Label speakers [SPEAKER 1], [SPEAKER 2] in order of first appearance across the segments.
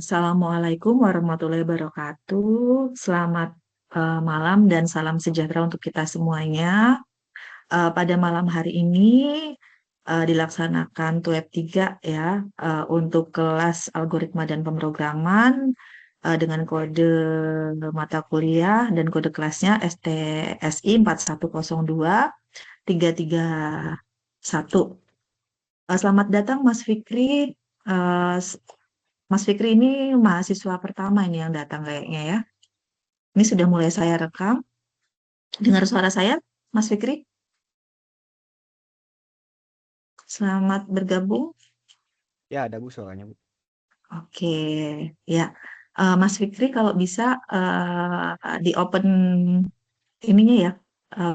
[SPEAKER 1] Assalamualaikum warahmatullahi wabarakatuh. Selamat malam dan salam sejahtera untuk kita semuanya. Pada malam hari ini dilaksanakan TUEP 3 ya untuk kelas algoritma dan pemrograman dengan kode mata kuliah dan kode kelasnya STSI 4102331. Selamat datang Mas Fikri. Eh, Mas Fikri ini mahasiswa pertama ini yang datang kayaknya ya. Ini sudah mulai saya rekam. Dengar suara saya, Mas Fikri? Selamat bergabung.
[SPEAKER 2] Ya, ada Bu suaranya, Bu.
[SPEAKER 1] Oke, ya. Mas Fikri kalau bisa di open ininya ya,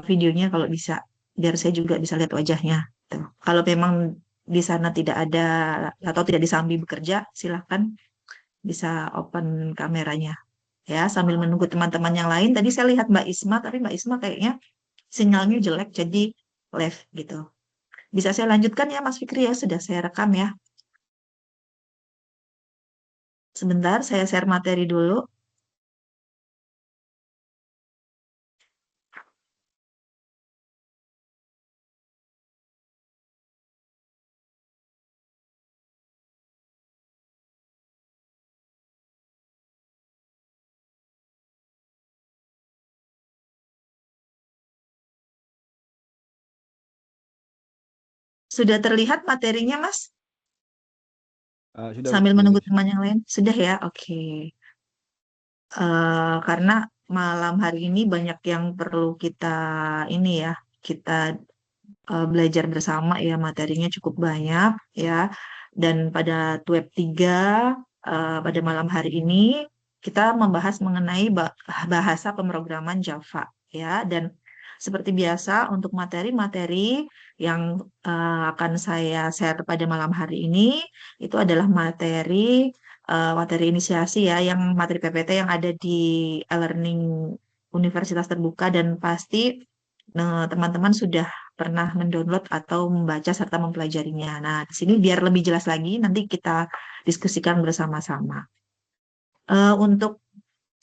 [SPEAKER 1] videonya kalau bisa, biar saya juga bisa lihat wajahnya. Tuh. Kalau memang di sana tidak ada atau tidak disambi bekerja, silahkan bisa open kameranya. Ya, sambil menunggu teman-teman yang lain. Tadi saya lihat Mbak Isma, tapi Mbak Isma kayaknya sinyalnya jelek, jadi live gitu. Bisa saya lanjutkan ya, Mas Fikri ya? Sudah saya rekam ya. Sebentar, saya share materi dulu. Sudah terlihat materinya, Mas?
[SPEAKER 2] Sudah, Bu.
[SPEAKER 1] Sambil
[SPEAKER 2] Sudah
[SPEAKER 1] menunggu
[SPEAKER 2] terlihat.
[SPEAKER 1] teman yang lain. Sudah ya? Oke. Karena malam hari ini banyak yang perlu kita ini ya, kita belajar bersama ya, materinya cukup banyak ya. Dan pada TUEP 3 pada malam hari ini kita membahas mengenai bahasa pemrograman Java ya. Dan seperti biasa untuk materi-materi yang akan saya share pada malam hari ini itu adalah materi inisiasi ya, yang materi PPT yang ada di e-learning Universitas Terbuka, dan pasti teman-teman sudah pernah mendownload atau membaca serta mempelajarinya. Nah, di sini biar lebih jelas lagi, nanti kita diskusikan bersama-sama. Untuk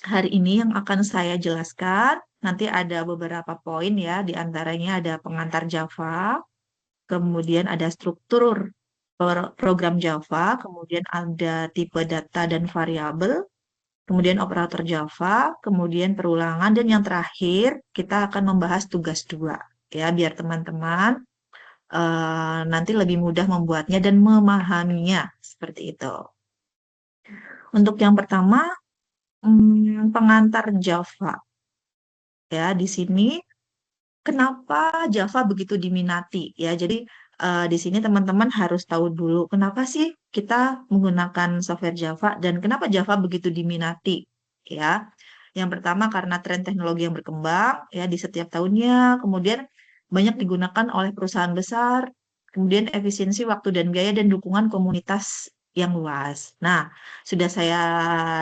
[SPEAKER 1] hari ini yang akan saya jelaskan, nanti ada beberapa poin ya, di antaranya ada pengantar Java, kemudian ada struktur program Java, kemudian ada tipe data dan variabel, kemudian operator Java, kemudian perulangan, dan yang terakhir kita akan membahas tugas 2 ya, biar teman-teman nanti lebih mudah membuatnya dan memahaminya seperti itu. Untuk yang pertama, pengantar Java ya, di sini kenapa Java begitu diminati ya. Jadi di sini teman-teman harus tahu dulu kenapa sih kita menggunakan software Java dan kenapa Java begitu diminati ya. Yang pertama karena tren teknologi yang berkembang ya di setiap tahunnya, kemudian banyak digunakan oleh perusahaan besar, kemudian efisiensi waktu dan biaya dan dukungan komunitas yang luas. Nah, sudah saya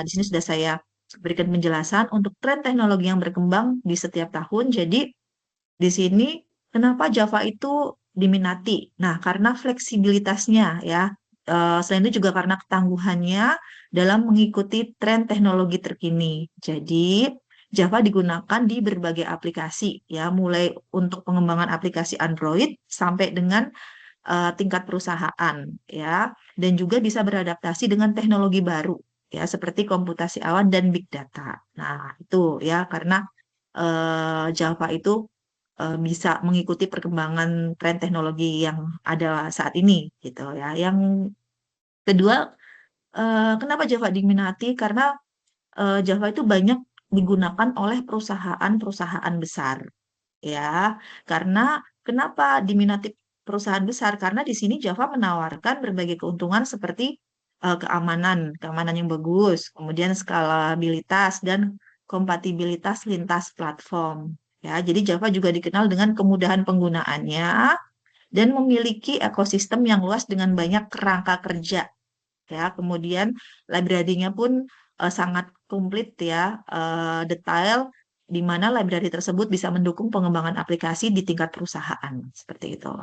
[SPEAKER 1] di sini sudah saya berikan penjelasan untuk tren teknologi yang berkembang di setiap tahun. Jadi di sini kenapa Java itu diminati? Nah, karena fleksibilitasnya ya. Selain itu juga karena ketangguhannya dalam mengikuti tren teknologi terkini. Jadi, Java digunakan di berbagai aplikasi ya, mulai untuk pengembangan aplikasi Android sampai dengan tingkat perusahaan ya, dan juga bisa beradaptasi dengan teknologi baru ya, seperti komputasi awan dan big data. Nah, itu ya karena Java itu bisa mengikuti perkembangan tren teknologi yang ada saat ini gitu ya. Yang kedua, kenapa Java diminati? Karena Java itu banyak digunakan oleh perusahaan-perusahaan besar ya. Karena kenapa diminati perusahaan besar? Karena di sini Java menawarkan berbagai keuntungan seperti keamanan yang bagus, kemudian skalabilitas dan kompatibilitas lintas platform. Ya, jadi Java juga dikenal dengan kemudahan penggunaannya dan memiliki ekosistem yang luas dengan banyak kerangka kerja. Ya, kemudian library-nya pun sangat komplit ya, detail, di mana library tersebut bisa mendukung pengembangan aplikasi di tingkat perusahaan seperti itu.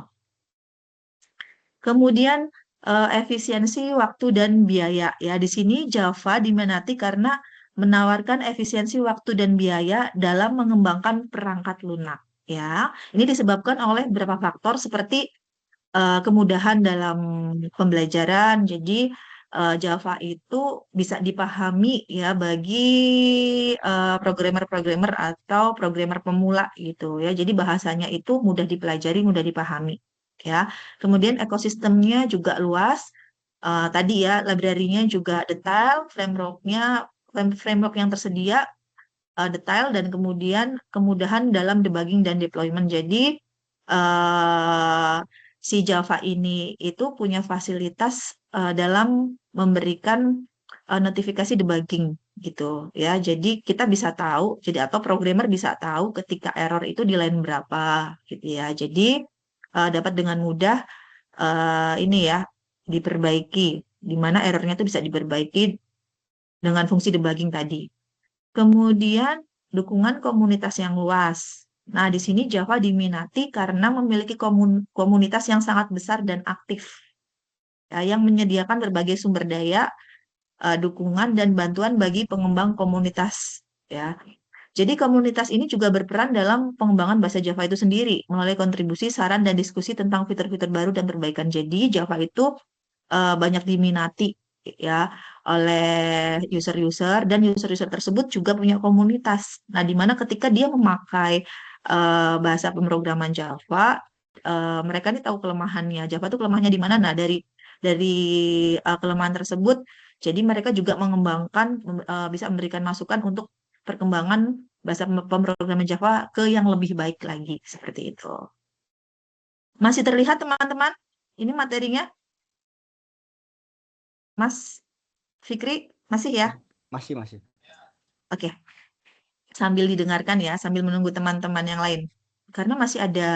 [SPEAKER 1] Kemudian efisiensi waktu dan biaya ya. Di sini Java diminati karena menawarkan efisiensi waktu dan biaya dalam mengembangkan perangkat lunak ya. Ini disebabkan oleh beberapa faktor seperti kemudahan dalam pembelajaran. Jadi Java itu bisa dipahami ya bagi programmer-programmer atau programmer pemula gitu ya. Jadi bahasanya itu mudah dipelajari, mudah dipahami ya. Kemudian ekosistemnya juga luas. Tadi ya, library-nya juga detail, framework yang tersedia detail dan kemudian kemudahan dalam debugging dan deployment. Jadi eh, si Java ini itu punya fasilitas dalam memberikan notifikasi debugging gitu ya. Jadi kita bisa tahu, jadi atau programmer bisa tahu ketika error itu di line berapa gitu ya. Jadi dapat dengan mudah ini ya diperbaiki, di mana errornya itu bisa diperbaiki dengan fungsi debugging tadi. Kemudian dukungan komunitas yang luas. Nah, di sini Java diminati karena memiliki komunitas yang sangat besar dan aktif, ya, yang menyediakan berbagai sumber daya, dukungan dan bantuan bagi pengembang komunitas. Ya, jadi komunitas ini juga berperan dalam pengembangan bahasa Java itu sendiri melalui kontribusi, saran, dan diskusi tentang fitur-fitur baru dan perbaikan. Jadi Java itu banyak diminati ya oleh user-user dan user-user tersebut juga punya komunitas. Nah, di mana ketika dia memakai bahasa pemrograman Java, mereka nih tahu kelemahannya. Java itu kelemahannya di mana? Nah, dari kelemahan tersebut, jadi mereka juga mengembangkan bisa memberikan masukan untuk perkembangan bahasa pemrograman Java ke yang lebih baik lagi seperti itu. Masih terlihat teman-teman? Ini materinya, Mas Fikri, masih ya?
[SPEAKER 2] Masih, masih.
[SPEAKER 1] Oke, sambil didengarkan ya, sambil menunggu teman-teman yang lain. Karena masih ada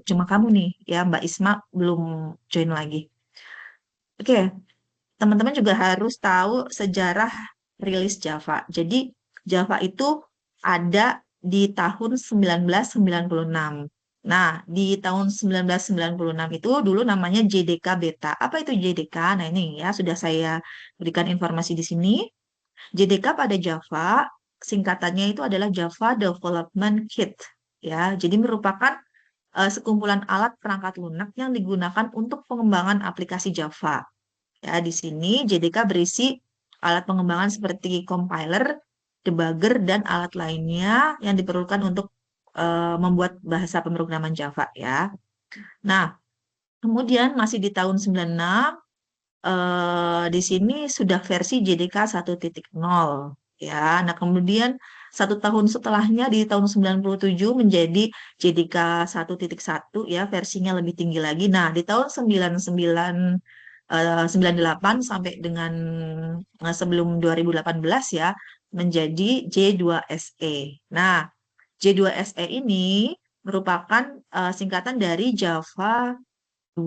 [SPEAKER 1] cuma kamu nih, ya Mbak Isma belum join lagi. Oke, teman-teman juga harus tahu sejarah rilis Java. Jadi Java itu ada di tahun 1996. Nah, di tahun 1996 itu dulu namanya JDK Beta. Apa itu JDK? Nah, ini ya sudah saya berikan informasi di sini. JDK pada Java, singkatannya itu adalah Java Development Kit. Ya, jadi merupakan sekumpulan alat perangkat lunak yang digunakan untuk pengembangan aplikasi Java. Ya, di sini JDK berisi alat pengembangan seperti compiler, debugger, dan alat lainnya yang diperlukan untuk membuat bahasa pemrograman Java ya. Nah, kemudian masih di tahun 96 di sini sudah versi JDK 1.0 ya. Nah, kemudian 1 tahun setelahnya di tahun 97 menjadi JDK 1.1 ya, versinya lebih tinggi lagi. Nah, di tahun 98 sampai dengan sebelum 2018 ya menjadi J2SE. Nah, J2SE ini merupakan singkatan dari Java 2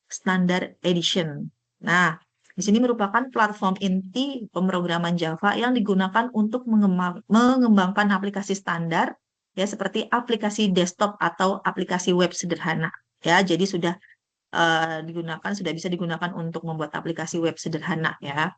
[SPEAKER 1] Standard Edition. Nah, di sini merupakan platform inti pemrograman Java yang digunakan untuk mengembangkan aplikasi standar ya seperti aplikasi desktop atau aplikasi web sederhana. Ya, jadi sudah bisa digunakan untuk membuat aplikasi web sederhana ya.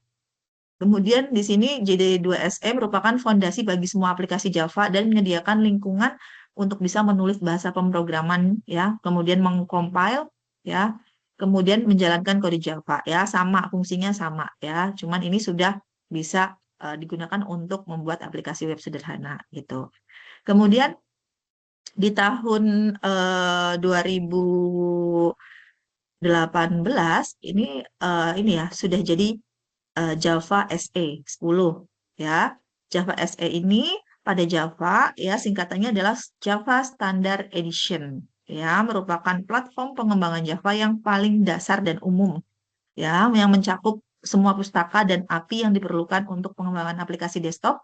[SPEAKER 1] Kemudian di sini JD2SE merupakan fondasi bagi semua aplikasi Java dan menyediakan lingkungan untuk bisa menulis bahasa pemrograman ya, kemudian mengcompile ya, kemudian menjalankan kode Java ya, sama fungsinya sama ya. Cuman ini sudah bisa digunakan untuk membuat aplikasi web sederhana gitu. Kemudian di tahun 2018 ini ya sudah jadi Java SE 10 ya. Java SE ini pada Java ya singkatannya adalah Java Standard Edition ya, merupakan platform pengembangan Java yang paling dasar dan umum ya, yang mencakup semua pustaka dan API yang diperlukan untuk pengembangan aplikasi desktop,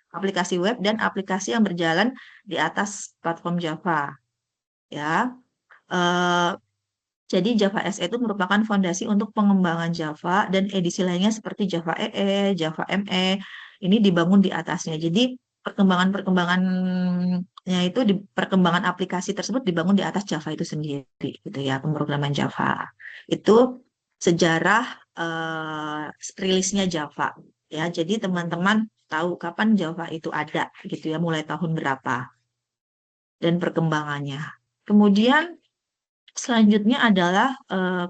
[SPEAKER 1] aplikasi web dan aplikasi yang berjalan di atas platform Java ya. Eh, jadi Java SE itu merupakan fondasi untuk pengembangan Java dan edisi lainnya seperti Java Java ME ini dibangun di atasnya. Jadi perkembangan-perkembangan itu di perkembangan aplikasi tersebut dibangun di atas Java itu sendiri, gitu ya, pemrograman Java. Itu sejarah rilisnya Java, ya. Jadi teman-teman tahu kapan Java itu ada, gitu ya, mulai tahun berapa dan perkembangannya. Kemudian selanjutnya adalah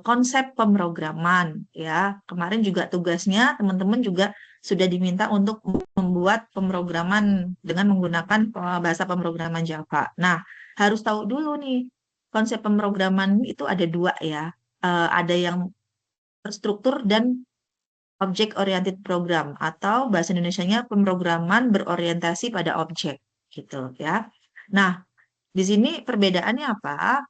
[SPEAKER 1] konsep pemrograman, ya. Kemarin juga tugasnya teman-teman juga sudah diminta untuk membuat pemrograman dengan menggunakan bahasa pemrograman Java. Nah, harus tahu dulu nih konsep pemrograman itu ada dua, ya. Ada yang terstruktur dan object oriented program, atau bahasa Indonesianya pemrograman berorientasi pada objek, gitu ya. Nah, di sini perbedaannya apa?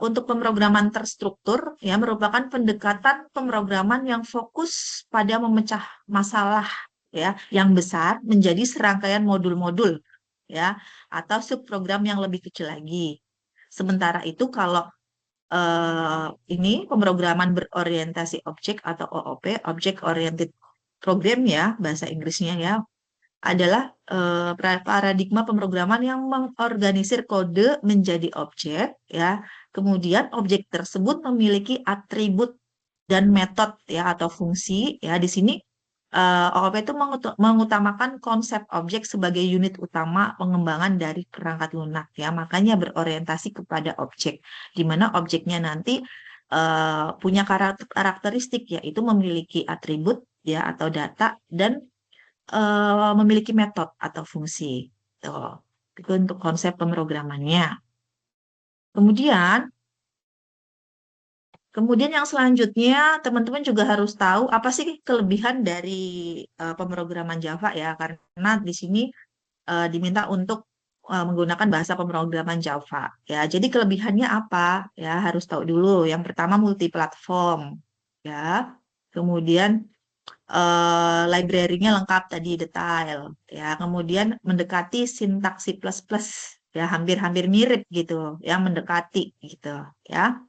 [SPEAKER 1] Untuk pemrograman terstruktur, ya, merupakan pendekatan pemrograman yang fokus pada memecah masalah, ya, yang besar menjadi serangkaian modul-modul, ya, atau subprogram yang lebih kecil lagi. Sementara itu kalau ini pemrograman berorientasi objek atau OOP, Object Oriented Program, ya, bahasa Inggrisnya, ya, adalah paradigma pemrograman yang mengorganisir kode menjadi objek, ya. Kemudian objek tersebut memiliki atribut dan metode, ya, atau fungsi, ya. Di sini OOP itu mengutamakan konsep objek sebagai unit utama pengembangan dari perangkat lunak, ya. Makanya berorientasi kepada objek, di mana objeknya nanti punya karakteristik, yaitu memiliki atribut, ya, atau data, dan memiliki metode atau fungsi. Tuh. Itu untuk konsep pemrogramannya. Kemudian, kemudian yang selanjutnya teman-teman juga harus tahu apa sih kelebihan dari pemrograman Java, ya, karena di sini diminta untuk menggunakan bahasa pemrograman Java, ya. Jadi kelebihannya apa? Ya, harus tahu dulu. Yang pertama multiplatform, ya. Kemudian library-nya lengkap tadi, detail, ya. Kemudian mendekati sintaks C++, ya, hampir-hampir mirip gitu, ya, mendekati gitu, ya.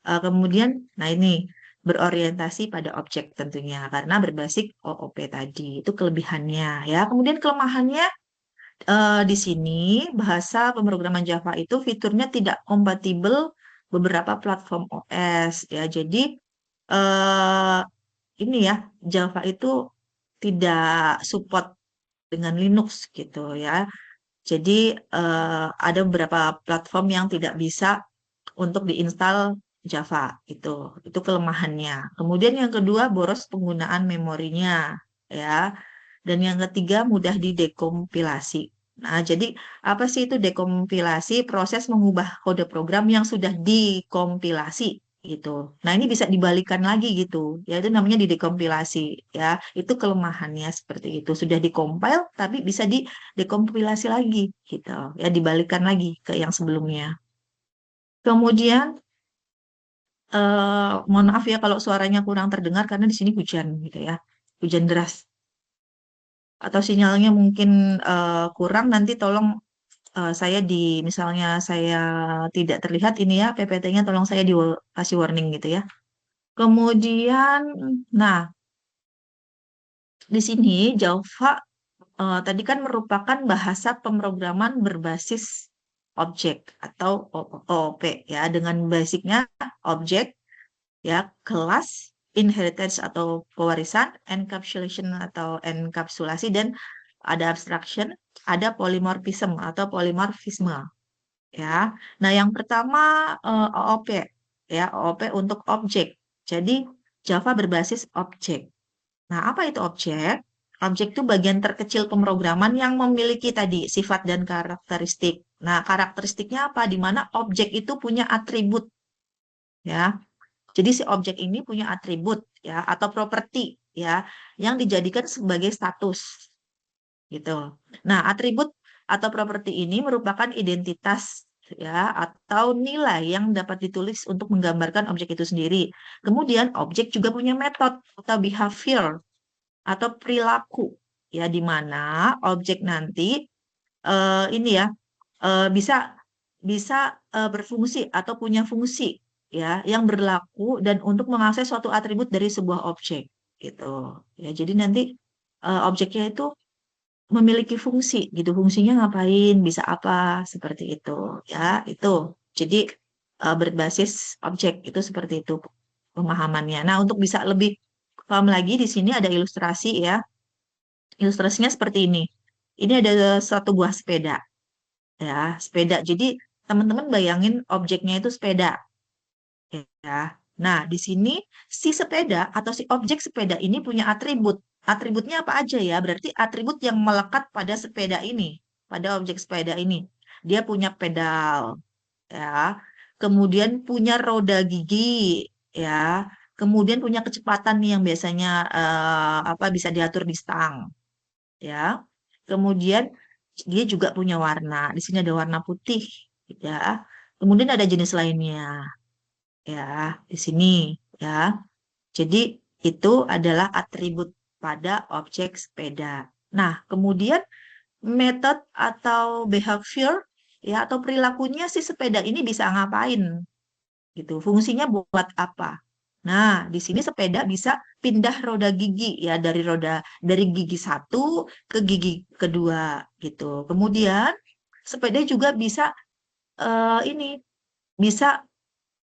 [SPEAKER 1] Kemudian, nah ini berorientasi pada objek tentunya karena berbasis OOP tadi, itu kelebihannya, ya. Kemudian kelemahannya, di sini bahasa pemrograman Java itu fiturnya tidak kompatibel beberapa platform OS, ya. Jadi eh, ini, ya, Java itu tidak support dengan Linux, gitu ya. Jadi ada beberapa platform yang tidak bisa untuk diinstal Java, itu itu kelemahannya. Kemudian yang kedua, boros penggunaan memorinya, ya. Dan yang ketiga, mudah didekompilasi. Nah, jadi apa sih itu dekompilasi? Proses mengubah kode program yang sudah dikompilasi, gitu. Nah, ini bisa dibalikan lagi gitu, yaitu namanya didekompilasi, ya. Itu kelemahannya seperti itu. Sudah dikompil tapi bisa didekompilasi lagi, gitu. Ya, dibalikan lagi ke yang sebelumnya. Kemudian mohon maaf ya kalau suaranya kurang terdengar karena di sini hujan, gitu ya. Hujan deras. Atau sinyalnya mungkin kurang, nanti tolong saya misalnya saya tidak terlihat ini, ya, PPT-nya tolong saya dikasih warning, gitu ya. Kemudian, nah, di sini Java tadi kan merupakan bahasa pemrograman berbasis objek atau OOP, ya, dengan basicnya objek, ya, kelas, inheritance atau pewarisan, encapsulation atau enkapsulasi, dan ada abstraction, ada polymorphism atau polimorfisme, ya. Nah, yang pertama OOP, ya, OOP untuk objek. Jadi Java berbasis objek. Nah, apa itu objek? Objek itu bagian terkecil pemrograman yang memiliki tadi sifat dan karakteristik. Nah, karakteristiknya apa? Di mana objek itu punya atribut, ya. Jadi si objek ini punya atribut, ya, atau properti, ya, yang dijadikan sebagai status, gitu. Nah, atribut atau properti ini merupakan identitas, ya, atau nilai yang dapat ditulis untuk menggambarkan objek itu sendiri. Kemudian objek juga punya metode atau behavior atau perilaku, ya, di mana objek nanti ini, ya, bisa bisa berfungsi atau punya fungsi, ya, yang berlaku dan untuk mengakses suatu atribut dari sebuah objek, gitu, ya. Jadi nanti objeknya itu memiliki fungsi gitu. Fungsinya ngapain, bisa apa, seperti itu. Ya, itu. Jadi berbasis objek itu seperti itu pemahamannya. Nah, untuk bisa lebih paham lagi di sini ada ilustrasi ya. Ilustrasinya seperti ini. Ini ada satu buah sepeda ya, sepeda. Jadi teman-teman bayangin objeknya itu sepeda ya. Nah, di sini si sepeda atau si objek sepeda ini punya atribut. Atributnya apa aja ya? Berarti atribut yang melekat pada sepeda ini, pada objek sepeda ini. Dia punya pedal ya. Kemudian punya roda gigi ya. Kemudian punya kecepatan nih yang biasanya apa bisa diatur di stang ya. Kemudian dia juga punya warna. Di sini ada warna putih ya. Kemudian ada jenis lainnya ya di sini ya. Jadi itu adalah atribut pada objek sepeda. Nah, kemudian method atau behavior ya atau perilakunya si sepeda ini bisa ngapain gitu. Fungsinya buat apa? Nah, di sini sepeda bisa pindah roda gigi ya dari gigi satu ke gigi kedua gitu. Kemudian sepeda juga bisa ini bisa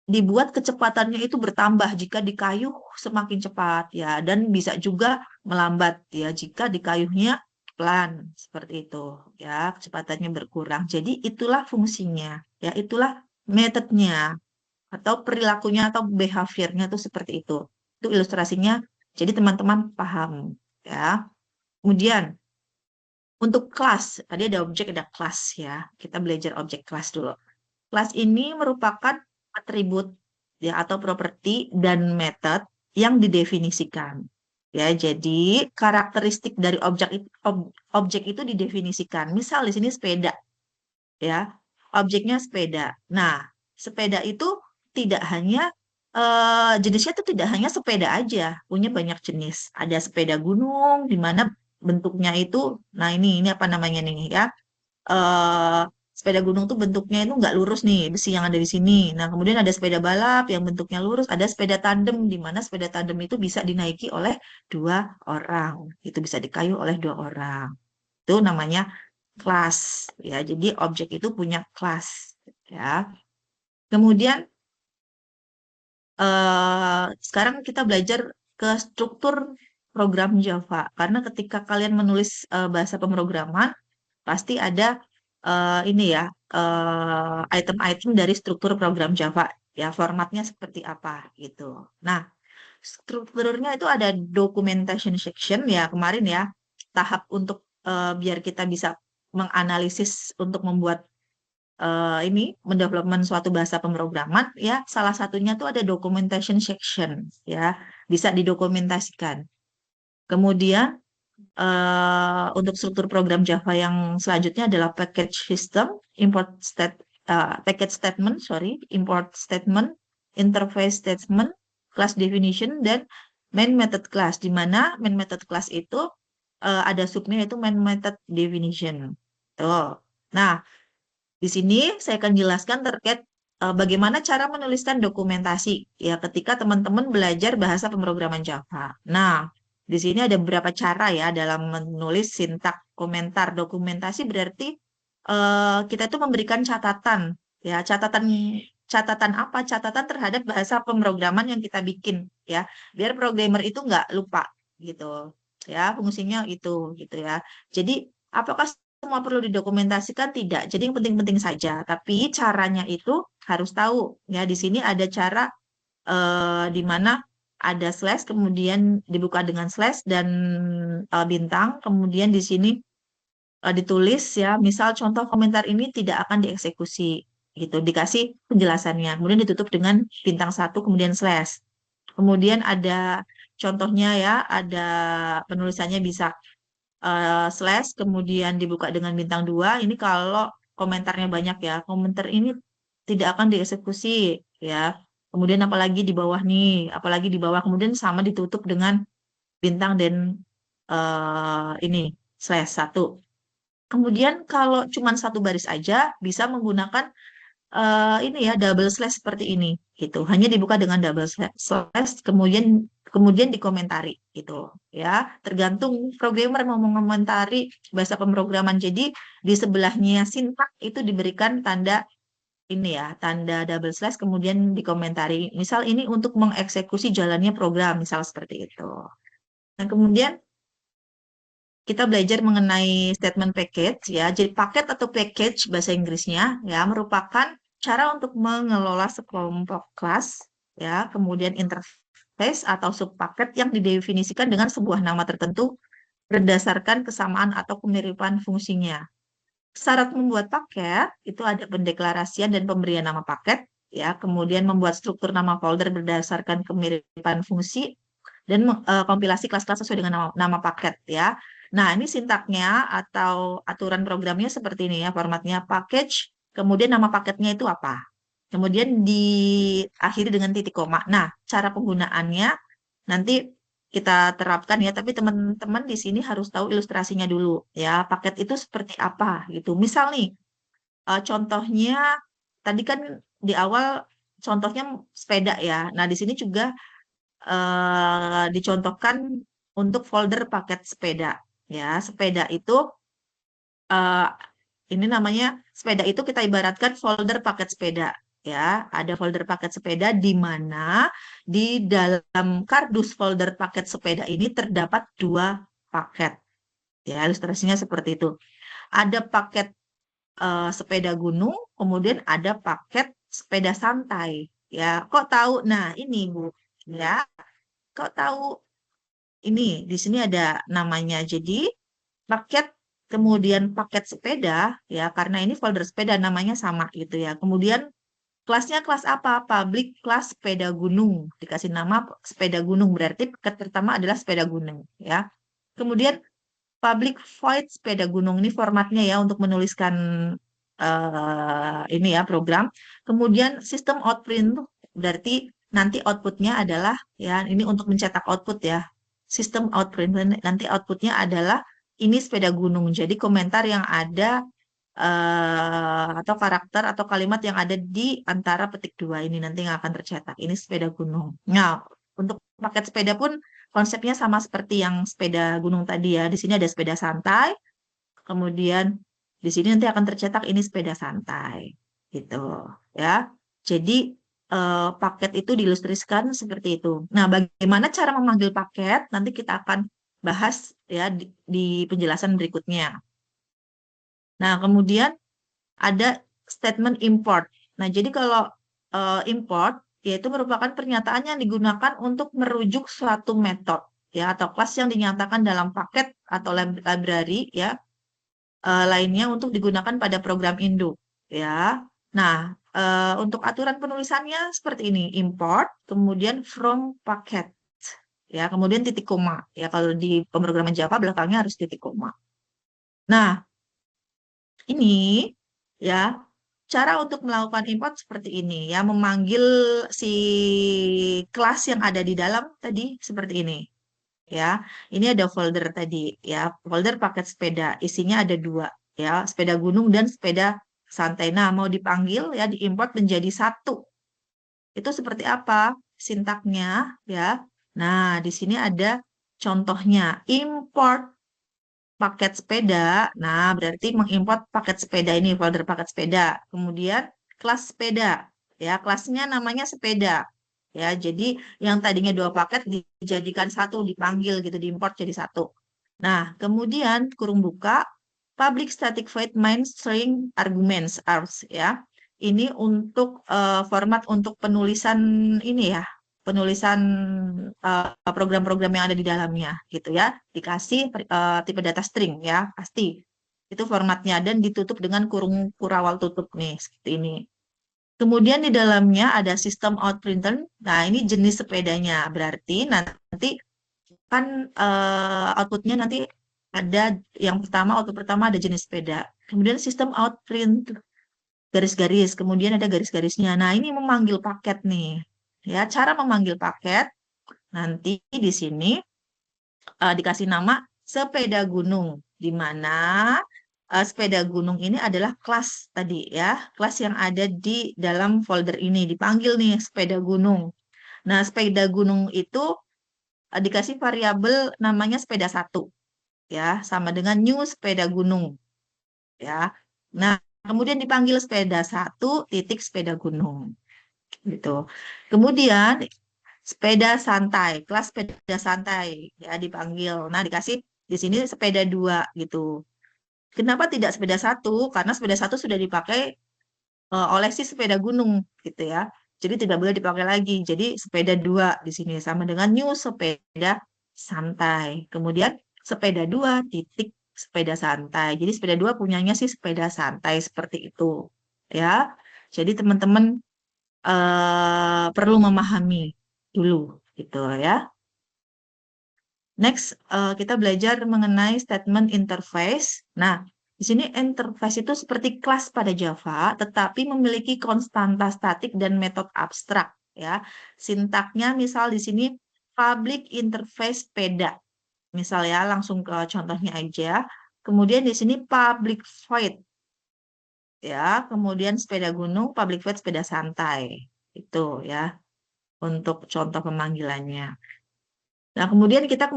[SPEAKER 1] dibuat kecepatannya itu bertambah jika dikayuh semakin cepat ya dan bisa juga melambat ya jika dikayuhnya pelan seperti itu ya kecepatannya berkurang. Jadi itulah fungsinya ya itulah metodenya atau perilakunya atau behaviornya itu seperti itu. Itu ilustrasinya. Jadi teman-teman paham ya. Kemudian untuk kelas tadi ada objek ada kelas ya. Kita belajar objek kelas dulu. Kelas ini merupakan atribut ya atau properti dan metode yang didefinisikan. Ya, jadi karakteristik dari objek itu didefinisikan. Misal di sini sepeda, ya, objeknya sepeda. Nah, sepeda itu tidak hanya jenisnya itu tidak hanya sepeda aja, punya banyak jenis. Ada sepeda gunung di mana bentuknya itu, nah ini apa namanya nih ya? eh Sepeda gunung tuh bentuknya itu nggak lurus nih, besi yang ada di sini. Nah, kemudian ada sepeda balap yang bentuknya lurus, ada sepeda tandem di mana sepeda tandem itu bisa dinaiki oleh dua orang. Itu bisa dikayuh oleh dua orang. Itu namanya kelas ya. Jadi objek itu punya kelas ya. Kemudian sekarang kita belajar ke struktur program Java karena ketika kalian menulis bahasa pemrograman pasti ada ini ya item-item dari struktur program Java ya formatnya seperti apa gitu. Nah, strukturnya itu ada documentation section ya kemarin ya tahap untuk biar kita bisa menganalisis untuk membuat ini mendevelopment suatu bahasa pemrograman ya salah satunya tuh ada documentation section ya bisa didokumentasikan. Kemudian untuk struktur program Java yang selanjutnya adalah package system, package statement, sorry, import statement, interface statement, class definition, dan main method class. Di mana main method class itu ada subnya yaitu main method definition. Tuh. Nah, di sini saya akan jelaskan terkait bagaimana cara menuliskan dokumentasi ya ketika teman-teman belajar bahasa pemrograman Java. Nah, di sini ada beberapa cara ya dalam menulis sintak komentar dokumentasi berarti kita itu memberikan catatan ya catatan catatan apa? Catatan terhadap bahasa pemrograman yang kita bikin ya biar programmer itu nggak lupa gitu ya fungsinya itu gitu ya. Jadi apakah semua perlu didokumentasikan? Tidak. Jadi yang penting-penting saja. Tapi caranya itu harus tahu. Ya, di sini ada cara di mana ada slash, kemudian dibuka dengan slash dan bintang. Kemudian di sini ditulis ya, misal contoh komentar ini tidak akan dieksekusi. Gitu, dikasih penjelasannya. Kemudian ditutup dengan bintang satu, kemudian slash. Kemudian ada contohnya ya, ada penulisannya bisa slash kemudian dibuka dengan bintang dua ini kalau komentarnya banyak ya komentar ini tidak akan dieksekusi ya kemudian apalagi di bawah nih apalagi di bawah kemudian sama ditutup dengan bintang dan ini slash satu kemudian kalau cuma satu baris aja bisa menggunakan ini ya double slash seperti ini gitu hanya dibuka dengan double slash kemudian kemudian dikomentari gitu ya. Tergantung programmer mau mengomentari bahasa pemrograman. Jadi di sebelahnya sintak itu diberikan tanda ini ya, tanda double slash kemudian dikomentari. Misal ini untuk mengeksekusi jalannya program, misal seperti itu. Dan kemudian kita belajar mengenai statement package ya. Jadi paket atau package bahasa Inggrisnya ya merupakan cara untuk mengelola sekelompok kelas ya, kemudian interface atau subpaket yang didefinisikan dengan sebuah nama tertentu berdasarkan kesamaan atau kemiripan fungsinya. Syarat membuat paket itu ada pendeklarasian dan pemberian nama paket ya, kemudian membuat struktur nama folder berdasarkan kemiripan fungsi dan kompilasi kelas-kelas sesuai dengan nama paket ya. Nah, ini sintaknya atau aturan programnya seperti ini ya, formatnya package, kemudian nama paketnya itu apa. Kemudian diakhiri dengan titik koma. Nah, cara penggunaannya nanti kita terapkan ya, tapi teman-teman di sini harus tahu ilustrasinya dulu ya. Paket itu seperti apa gitu. Misal nih, contohnya tadi kan di awal contohnya sepeda ya. Nah, di sini juga dicontohkan untuk folder paket sepeda ya. Sepeda itu eh, ini namanya sepeda itu kita ibaratkan folder paket sepeda ya. Ada folder paket sepeda di mana di dalam kardus folder paket sepeda ini terdapat dua paket. Ya, ilustrasinya seperti itu. Ada paket sepeda gunung, kemudian ada paket sepeda santai. Ya, kok tahu? Nah, ini Bu. Ya, kok tahu ini di sini ada namanya. Jadi paket kemudian paket sepeda ya karena ini folder sepeda namanya sama gitu ya. Kemudian kelasnya kelas apa? Public kelas sepeda gunung. Dikasih nama sepeda gunung berarti paket pertama adalah sepeda gunung ya. Kemudian public void sepeda gunung ini formatnya ya untuk menuliskan ini ya program. Kemudian sistem outprint berarti nanti outputnya adalah ya ini untuk mencetak output ya. Sistem outprint nanti outputnya adalah ini sepeda gunung. Jadi komentar yang ada atau karakter atau kalimat yang ada di antara petik dua ini nanti yang akan tercetak. Ini sepeda gunung. Nah, untuk paket sepeda pun konsepnya sama seperti yang sepeda gunung tadi ya. Di sini ada sepeda santai, kemudian di sini nanti akan tercetak ini sepeda santai, gitu ya. Jadi paket itu diilustrasikan seperti itu. Nah, bagaimana cara memanggil paket? Nanti kita akan bahas ya di penjelasan berikutnya. Nah, kemudian ada statement import. Nah, jadi kalau import yaitu merupakan pernyataan yang digunakan untuk merujuk suatu metode ya atau kelas yang dinyatakan dalam paket atau library ya lainnya untuk digunakan pada program induk ya. Nah, untuk aturan penulisannya seperti ini, import kemudian from packet ya, kemudian titik koma ya kalau di pemrograman Java belakangnya harus titik koma. Nah, ini ya cara untuk melakukan import seperti ini ya, memanggil si kelas yang ada di dalam tadi seperti ini ya. Ini ada folder tadi ya, folder paket sepeda, isinya ada dua ya, sepeda gunung dan sepeda santai. Nah, mau dipanggil ya, diimport menjadi satu. Itu seperti apa sintaknya ya? Nah, di sini ada contohnya, import paket sepeda. Nah, berarti mengimport paket sepeda ini, folder paket sepeda. Kemudian kelas sepeda. Ya, kelasnya namanya sepeda. Ya, jadi yang tadinya dua paket dijadikan satu, dipanggil gitu, diimport jadi satu. Nah, kemudian kurung buka, public static void main string arguments args ya. Ini untuk format untuk penulisan ini ya, penulisan program-program yang ada di dalamnya gitu ya. Dikasih tipe data string ya, pasti. Itu formatnya dan ditutup dengan kurung kurawal tutup nih seperti ini. Kemudian di dalamnya ada sistem out printer. Nah, ini jenis sepedanya. Berarti nanti kan outputnya nanti ada yang pertama, output pertama ada jenis sepeda. Kemudian sistem out print garis-garis, kemudian ada garis-garisnya. Nah, ini memanggil paket nih. Ya, cara memanggil paket nanti di sini dikasih nama sepeda gunung, di mana sepeda gunung ini adalah kelas tadi ya, kelas yang ada di dalam folder ini. Dipanggil nih sepeda gunung. Nah, sepeda gunung itu dikasih variabel namanya sepeda satu, ya, sama dengan new sepeda gunung, ya. Nah, kemudian dipanggil sepeda satu titik sepeda gunung, gitu. Kemudian sepeda santai, kelas sepeda santai, ya dipanggil. Nah, dikasih di sini sepeda dua, gitu. Kenapa tidak sepeda satu? Karena sepeda satu sudah dipakai oleh si sepeda gunung gitu ya. Jadi tidak boleh dipakai lagi. Jadi sepeda dua di sini sama dengan new sepeda santai. Kemudian sepeda dua titik sepeda santai. Jadi sepeda dua punyanya sih sepeda santai seperti itu ya. Jadi teman-teman perlu memahami dulu gitu ya. Next, kita belajar mengenai statement interface. Nah, di sini interface itu seperti kelas pada Java, tetapi memiliki konstanta statik dan metode abstrak. Ya, sintaknya misal di sini public interface sepeda. Misal ya, langsung ke contohnya aja. Kemudian di sini public void. Ya, kemudian sepeda gunung, public void sepeda santai. Itu ya, untuk contoh pemanggilannya. Nah, kemudian kita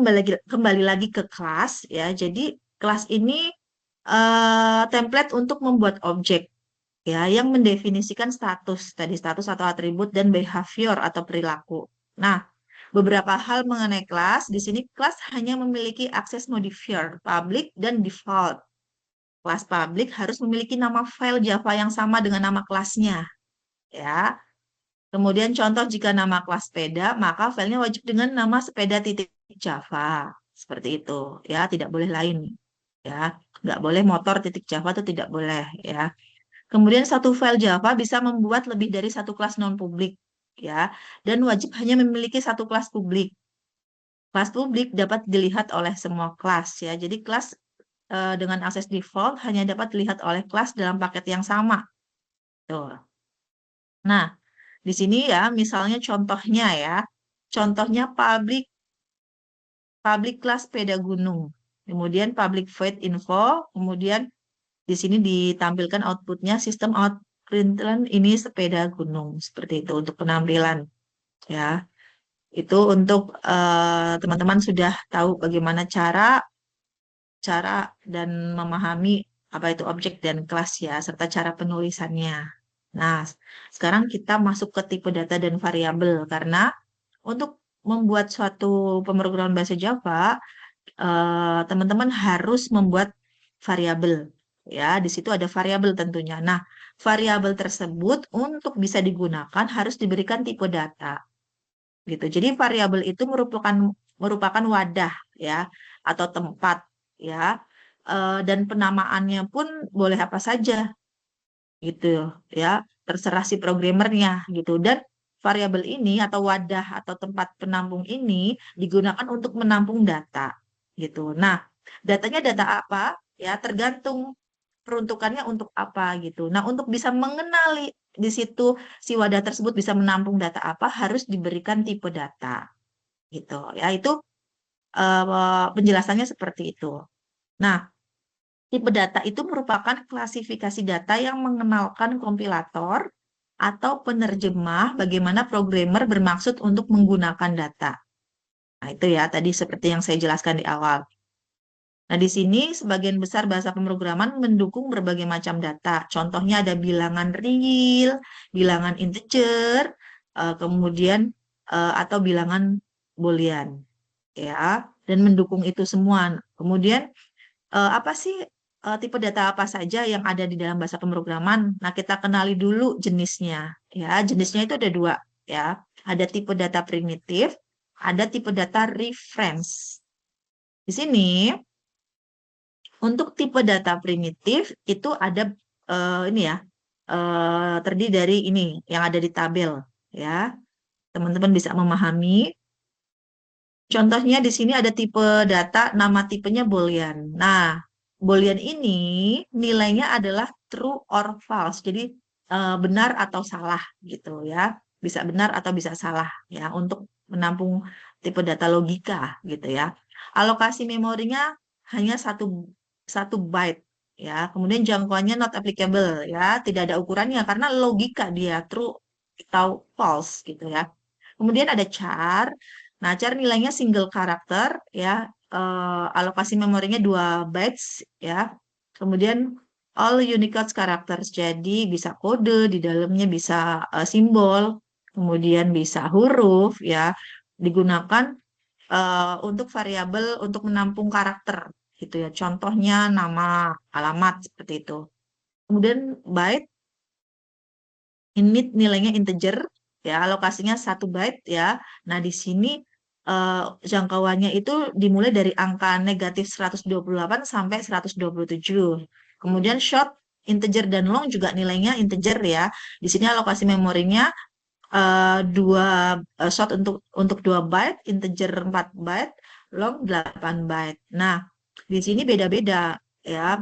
[SPEAKER 1] kembali lagi ke kelas ya. Jadi kelas ini template untuk membuat objek ya yang mendefinisikan status tadi status atau atribut dan behavior atau perilaku. Nah, beberapa hal mengenai kelas di sini kelas hanya memiliki akses modifier public dan default. Kelas public harus memiliki nama file Java yang sama dengan nama kelasnya ya. Kemudian contoh jika nama kelas sepeda, maka filenya wajib dengan nama sepeda titik Java. Seperti itu, ya, tidak boleh lain. Ya, nggak boleh motor titik Java itu tidak boleh, ya. Kemudian satu file Java bisa membuat lebih dari satu kelas non-publik, ya, dan wajib hanya memiliki satu kelas publik. Kelas publik dapat dilihat oleh semua kelas, ya. Jadi kelas dengan akses default hanya dapat dilihat oleh kelas dalam paket yang sama. Tuh. Nah, di sini ya, misalnya contohnya ya, contohnya public class sepeda gunung, kemudian public void info, kemudian di sini ditampilkan outputnya sistem out println ini sepeda gunung seperti itu untuk penampilan ya. Itu untuk teman-teman sudah tahu bagaimana cara cara dan memahami apa itu objek dan kelas ya, serta cara penulisannya. Nah, sekarang kita masuk ke tipe data dan variabel karena untuk membuat suatu pemrograman bahasa Java, teman-teman harus membuat variabel. Ya, di situ ada variabel tentunya. Nah, variabel tersebut untuk bisa digunakan harus diberikan tipe data. Gitu. Jadi variabel itu merupakan wadah ya atau tempat ya. Dan penamaannya pun boleh apa saja gitu ya, terserah si programmernya gitu. Dan variabel ini atau wadah atau tempat penampung ini digunakan untuk menampung data gitu. Nah, datanya data apa ya tergantung peruntukannya untuk apa gitu. Nah, untuk bisa mengenali di situ si wadah tersebut bisa menampung data apa harus diberikan tipe data gitu ya. Itu penjelasannya seperti itu. Nah, tipe data itu merupakan klasifikasi data yang mengenalkan kompilator atau penerjemah bagaimana programmer bermaksud untuk menggunakan data. Nah, itu ya tadi seperti yang saya jelaskan di awal. Nah, di sini sebagian besar bahasa pemrograman mendukung berbagai macam data. Contohnya ada bilangan real, bilangan integer, kemudian atau bilangan boolean, ya, dan mendukung itu semua. Kemudian apa sih tipe data apa saja yang ada di dalam bahasa pemrograman? Nah, kita kenali dulu jenisnya. Ya, jenisnya itu ada dua. Ya, ada tipe data primitif, ada tipe data reference. Di sini untuk tipe data primitif itu ada ini ya terdiri dari ini yang ada di tabel. Ya, teman-teman bisa memahami. Contohnya di sini ada tipe data, nama tipenya Boolean. Nah, Boolean ini nilainya adalah true or false. Jadi benar atau salah gitu ya. Bisa benar atau bisa salah ya untuk menampung tipe data logika gitu ya. Alokasi memorinya hanya satu byte ya. Kemudian jangkauannya not applicable ya, tidak ada ukurannya karena logika dia true atau false gitu ya. Kemudian ada char. Nah, char nilainya single karakter ya, alokasi memorinya 2 bytes ya. Kemudian all Unicode characters. Jadi bisa kode di dalamnya, bisa simbol, kemudian bisa huruf ya. Digunakan untuk variabel untuk menampung karakter gitu ya. Contohnya nama, alamat seperti itu. Kemudian byte ini nilainya integer ya, alokasinya 1 byte ya. Nah, di sini eh, jangkauannya itu dimulai dari angka negatif 128 sampai 127. Kemudian short, integer dan long juga nilainya integer ya. Di sini alokasi memorinya dua short untuk 2 byte, integer 4 byte, long 8 byte. Nah, di sini beda-beda ya,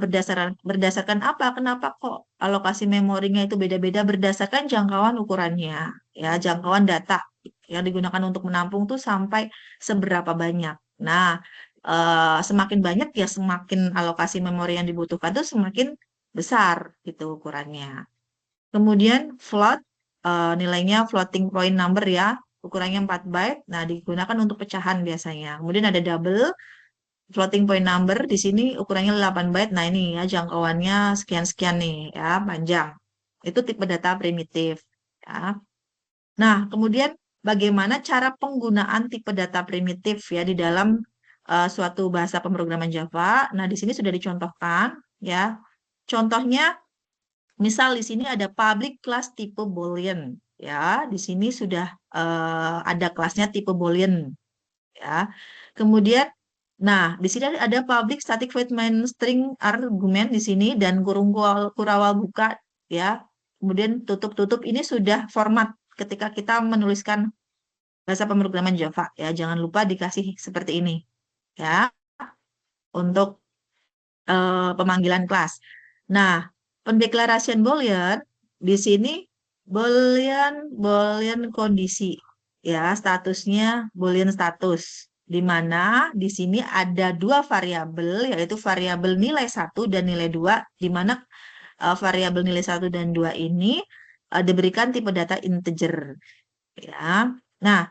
[SPEAKER 1] berdasarkan apa? Kenapa kok alokasi memorinya itu beda-beda berdasarkan jangkauan ukurannya ya, jangkauan data yang digunakan untuk menampung tuh sampai seberapa banyak. Nah, semakin banyak ya semakin alokasi memori yang dibutuhkan tuh semakin besar gitu ukurannya. Kemudian float, nilainya floating point number ya, ukurannya 4 byte. Nah, digunakan untuk pecahan biasanya. Kemudian ada double, floating point number di sini ukurannya 8 byte. Nah, ini ya jangkauannya sekian-sekian nih ya, panjang. Itu tipe data primitif ya. Nah, kemudian bagaimana cara penggunaan tipe data primitif ya di dalam suatu bahasa pemrograman Java? Nah, di sini sudah dicontohkan ya. Contohnya misal di sini ada public class tipe Boolean ya. Di sini sudah ada kelasnya tipe Boolean ya. Kemudian nah, di sini ada public static void main string argument di sini dan kurawal buka ya. Kemudian tutup-tutup ini sudah format ketika kita menuliskan bahasa pemrograman Java ya. Jangan lupa dikasih seperti ini ya untuk pemanggilan kelas. Nah, pendeklarasian Boolean di sini Boolean kondisi ya, statusnya Boolean status, di mana di sini ada 2 variabel yaitu variabel nilai 1 dan nilai 2, di mana variabel nilai 1 dan 2 ini diberikan tipe data integer ya. Nah,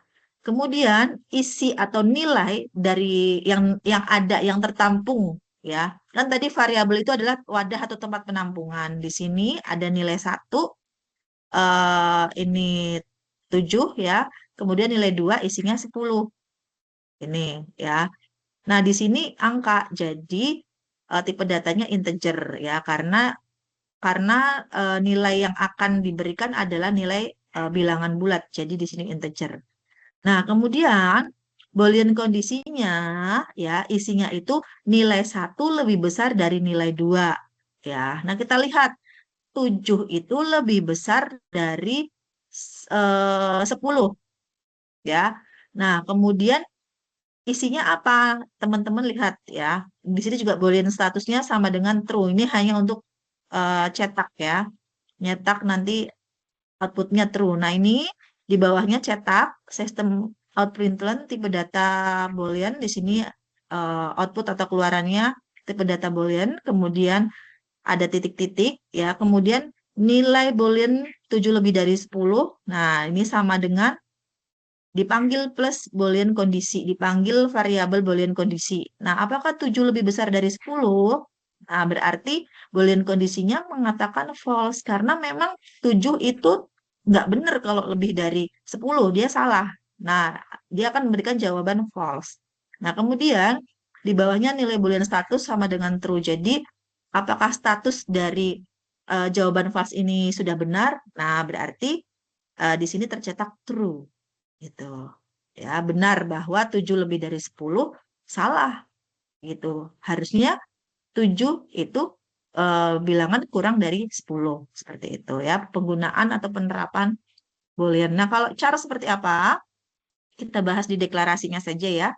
[SPEAKER 1] kemudian isi atau nilai dari yang ada yang tertampung ya. Kan tadi variabel itu adalah wadah atau tempat penampungan. Di sini ada nilai 1, ini 7 ya. Kemudian nilai 2 isinya 10. Ini ya. Nah, di sini angka. Jadi tipe datanya integer ya, karena nilai yang akan diberikan adalah nilai bilangan bulat. Jadi di sini integer. Nah, kemudian Boolean kondisinya ya isinya itu nilai 1 lebih besar dari nilai 2 ya. Nah, kita lihat 7 itu lebih besar dari 10 ya. Nah, kemudian isinya apa? Teman-teman lihat ya. Di sini juga Boolean statusnya sama dengan true. Ini hanya untuk cetak ya. Nyetak nanti outputnya true. Nah, ini di bawahnya cetak sistem out println tipe data Boolean. Di sini output atau keluarannya tipe data Boolean. Kemudian ada titik-titik ya. Kemudian nilai Boolean 7 lebih dari 10. Nah, ini sama dengan dipanggil plus Boolean kondisi, dipanggil variabel Boolean kondisi. Nah, apakah 7 lebih besar dari 10? Nah, berarti Boolean kondisinya mengatakan false karena memang 7 itu nggak benar kalau lebih dari 10, dia salah. Nah, dia akan memberikan jawaban false. Nah, kemudian di bawahnya nilai Boolean status sama dengan true. Jadi, apakah status dari jawaban false ini sudah benar? Nah, berarti di sini tercetak true gitu. Ya, benar bahwa 7 lebih dari 10 salah gitu. Harusnya 7 itu bilangan kurang dari 10 seperti itu ya. Penggunaan atau penerapan Boolean. Nah, kalau cara seperti apa? Kita bahas di deklarasinya saja ya.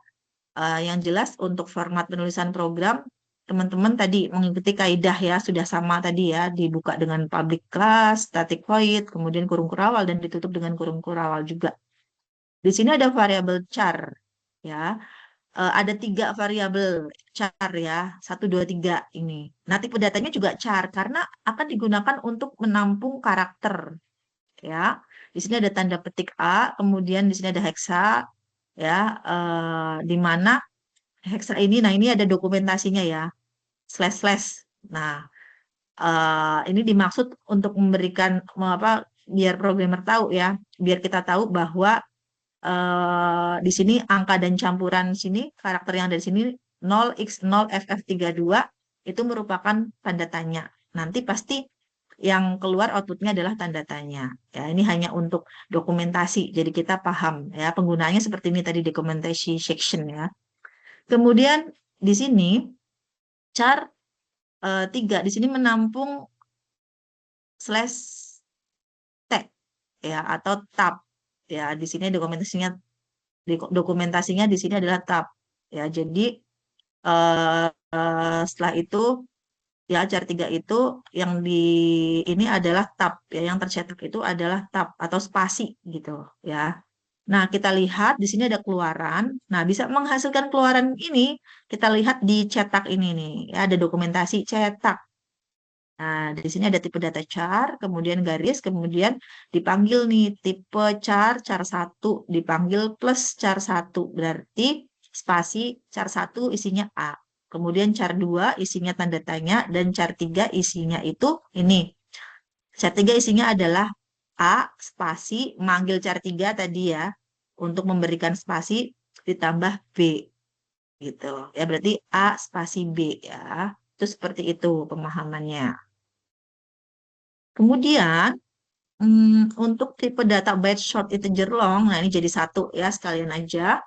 [SPEAKER 1] Yang jelas untuk format penulisan program teman-teman tadi mengikuti kaidah ya, sudah sama tadi ya, dibuka dengan public class, static void, kemudian kurung kurawal dan ditutup dengan kurung kurawal juga. Di sini ada variabel char ya. Ada 3 variabel char ya, 1, 2, 3 ini. Nah, tipe datanya juga char karena akan digunakan untuk menampung karakter ya. Di sini ada tanda petik A, kemudian di sini ada hexa, ya, di mana hexa ini, nah ini ada dokumentasinya ya, slash slash. Nah, ini dimaksud untuk memberikan apa, biar programmer tahu ya, biar kita tahu bahwa di sini angka dan campuran sini, karakter yang dari sini 0x0 ff32 itu merupakan tanda tanya. Nanti pasti yang keluar outputnya adalah tanda tanya. Ya, ini hanya untuk dokumentasi, jadi kita paham ya penggunaannya seperti ini tadi dokumentasi section ya. Kemudian di sini char 3 di sini menampung slash tag ya atau tab ya. Di sini dokumentasinya di sini adalah tab ya. Jadi setelah itu ya char 3 itu yang di ini adalah tab ya, yang tercetak itu adalah tab atau spasi gitu ya. Nah, kita lihat di sini ada keluaran. Nah, bisa menghasilkan keluaran ini kita lihat di cetak ini nih ya, ada dokumentasi cetak. Nah, di sini ada tipe data char, kemudian garis, kemudian dipanggil nih tipe char, char satu dipanggil plus char satu. Berarti spasi char satu isinya A. Kemudian char 2 isinya tanda tanya, dan char 3 isinya itu ini. Char 3 isinya adalah A spasi manggil char 3 tadi ya, untuk memberikan spasi ditambah B gitu. Ya berarti A spasi B ya. Itu seperti itu pemahamannya. Kemudian untuk tipe data byte short integer long, nah ini jadi satu ya sekalian aja.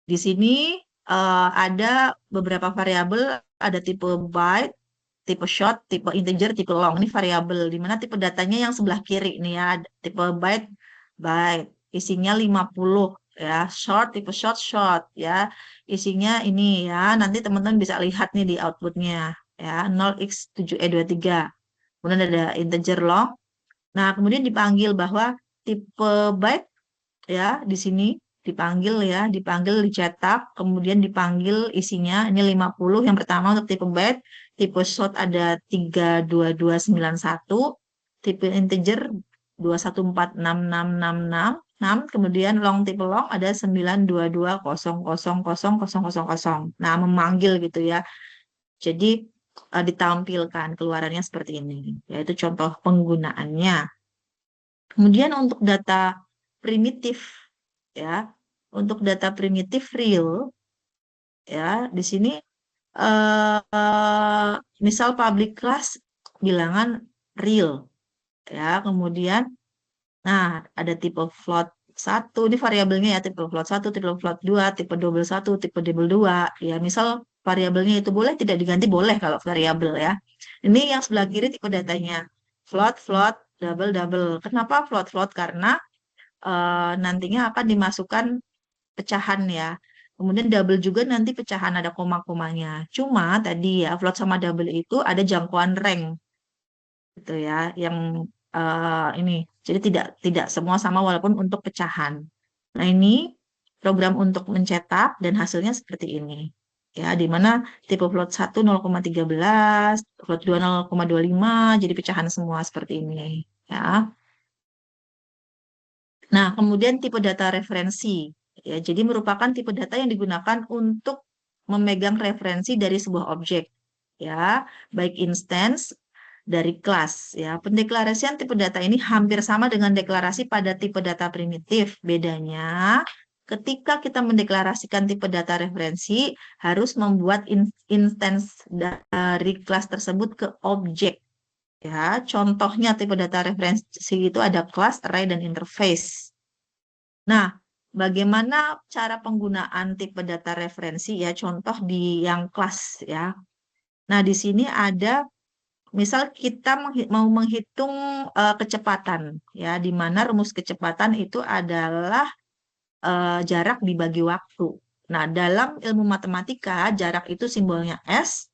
[SPEAKER 1] Di sini ada beberapa variabel, ada tipe byte, tipe short, tipe integer, tipe long. Ini variabel di mana tipe datanya yang sebelah kiri nih ya, tipe byte, byte, isinya 50 ya, short, tipe short, short ya, isinya ini ya. Nanti teman-teman bisa lihat nih di outputnya ya, 0x7e23. Kemudian ada integer long. Nah, kemudian dipanggil bahwa tipe byte ya di sini dipanggil ya, dipanggil dicetak, kemudian dipanggil isinya ini 50 yang pertama untuk tipe byte, tipe short ada 32291, tipe integer 2146666, kemudian long tipe long ada 922000000. Nah, memanggil gitu ya. Jadi ditampilkan keluarannya seperti ini, yaitu contoh penggunaannya. Kemudian untuk data primitif ya, untuk data primitif real ya, di sini misal public class bilangan real ya, kemudian nah ada tipe float satu, ini variabelnya ya, tipe float satu, tipe float dua, tipe double satu, tipe double dua ya. Misal variabelnya itu boleh tidak diganti, boleh kalau variabel ya. Ini yang sebelah kiri tipe datanya float, float, double, double. Kenapa float, float? Karena nantinya akan dimasukkan pecahan ya. Kemudian double juga nanti pecahan ada koma-komanya. Cuma tadi ya float sama double itu ada jangkauan rank gitu ya, yang ini. Jadi tidak semua sama walaupun untuk pecahan. Nah, ini program untuk mencetak dan hasilnya seperti ini. Ya, di mana tipe float 1 0,13, float 2 0,25, jadi pecahan semua seperti ini ya. Nah, kemudian tipe data referensi. Ya, jadi merupakan tipe data yang digunakan untuk memegang referensi dari sebuah objek. Ya, baik instance dari kelas. Ya, pendeklarasian tipe data ini hampir sama dengan deklarasi pada tipe data primitif. Bedanya, ketika kita mendeklarasikan tipe data referensi, harus membuat instance dari kelas tersebut ke objek. Ya, contohnya tipe data referensi itu ada kelas, array, dan interface. Nah, bagaimana cara penggunaan tipe data referensi ya? Contoh di yang kelas ya. Nah, di sini ada misal kita mau menghitung kecepatan ya, di mana rumus kecepatan itu adalah jarak dibagi waktu. Nah, dalam ilmu matematika, jarak itu simbolnya S,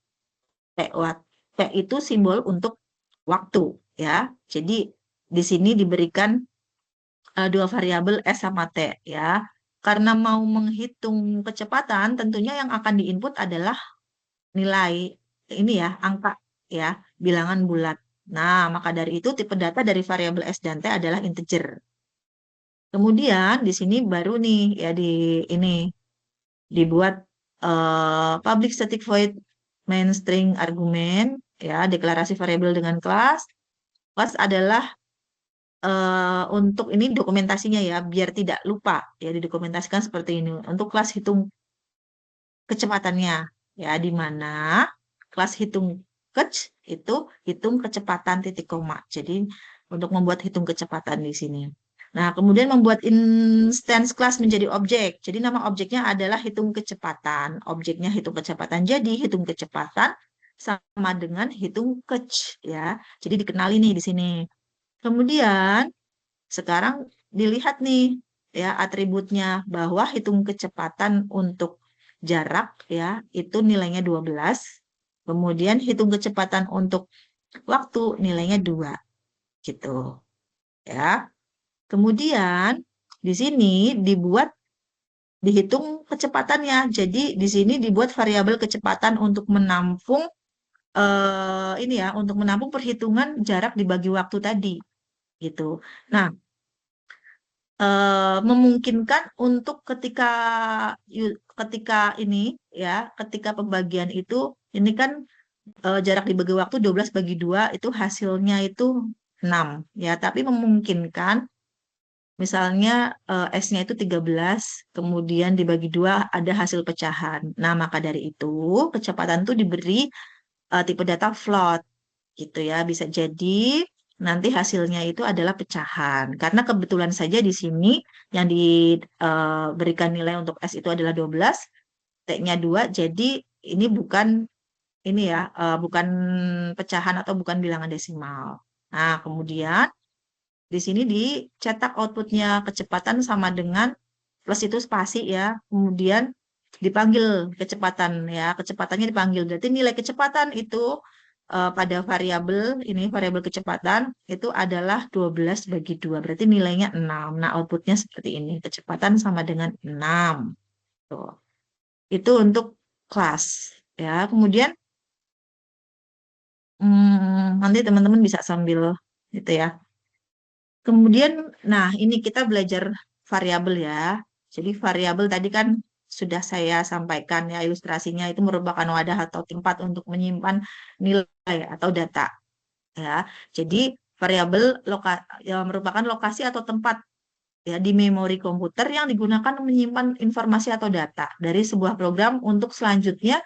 [SPEAKER 1] P itu simbol untuk waktu ya. Jadi di sini diberikan dua variabel S sama T ya. Karena mau menghitung kecepatan, tentunya yang akan diinput adalah nilai ini ya, angka ya, bilangan bulat. Nah, maka dari itu tipe data dari variabel S dan T adalah integer. Kemudian di sini baru nih ya di ini dibuat public static void main string argument ya deklarasi variabel dengan kelas. Kelas adalah untuk ini dokumentasinya ya biar tidak lupa ya didokumentasikan seperti ini. Untuk kelas hitung kecepatannya ya di mana kelas hitung kec itu hitung kecepatan titik koma. Jadi untuk membuat hitung kecepatan di sini. Nah, kemudian membuat instance class menjadi objek. Jadi nama objeknya adalah hitung kecepatan. Objeknya hitung kecepatan. Jadi hitung kecepatan sama dengan hitung kec ya. Jadi dikenali nih di sini. Kemudian sekarang dilihat nih ya atributnya bahwa hitung kecepatan untuk jarak ya itu nilainya 12. Kemudian hitung kecepatan untuk waktu nilainya 2 gitu ya. Kemudian di sini dibuat dihitung kecepatannya. Jadi di sini dibuat variabel kecepatan untuk menampung ini ya untuk menampung perhitungan jarak dibagi waktu tadi gitu. Nah, memungkinkan untuk ketika ini ya, ketika pembagian itu ini kan jarak dibagi waktu 12 bagi 2 itu hasilnya itu 6 ya, tapi memungkinkan misalnya S-nya itu 13 kemudian dibagi 2 ada hasil pecahan. Nah, maka dari itu kecepatan itu diberi tipe data float gitu ya. Bisa jadi nanti hasilnya itu adalah pecahan. Karena kebetulan saja di sini yang diberikan nilai untuk S itu adalah 12, T-nya 2, jadi ini bukan ini ya, bukan pecahan atau bukan bilangan desimal. Nah, kemudian di sini dicetak outputnya kecepatan sama dengan plus itu spasi ya, kemudian dipanggil kecepatan ya, kecepatannya dipanggil. Berarti nilai kecepatan itu pada variabel ini variabel kecepatan itu adalah 12 bagi 2. Berarti nilainya 6. Nah, outputnya seperti ini. Kecepatan sama dengan 6. Tuh. Itu untuk kelas ya. Kemudian nanti teman-teman bisa sambil gitu ya. Kemudian, nah ini kita belajar variabel ya. Jadi variabel tadi kan sudah saya sampaikan ya ilustrasinya itu merupakan wadah atau tempat untuk menyimpan nilai atau data ya. Jadi variabel ya, merupakan lokasi atau tempat ya di memori komputer yang digunakan menyimpan informasi atau data dari sebuah program untuk selanjutnya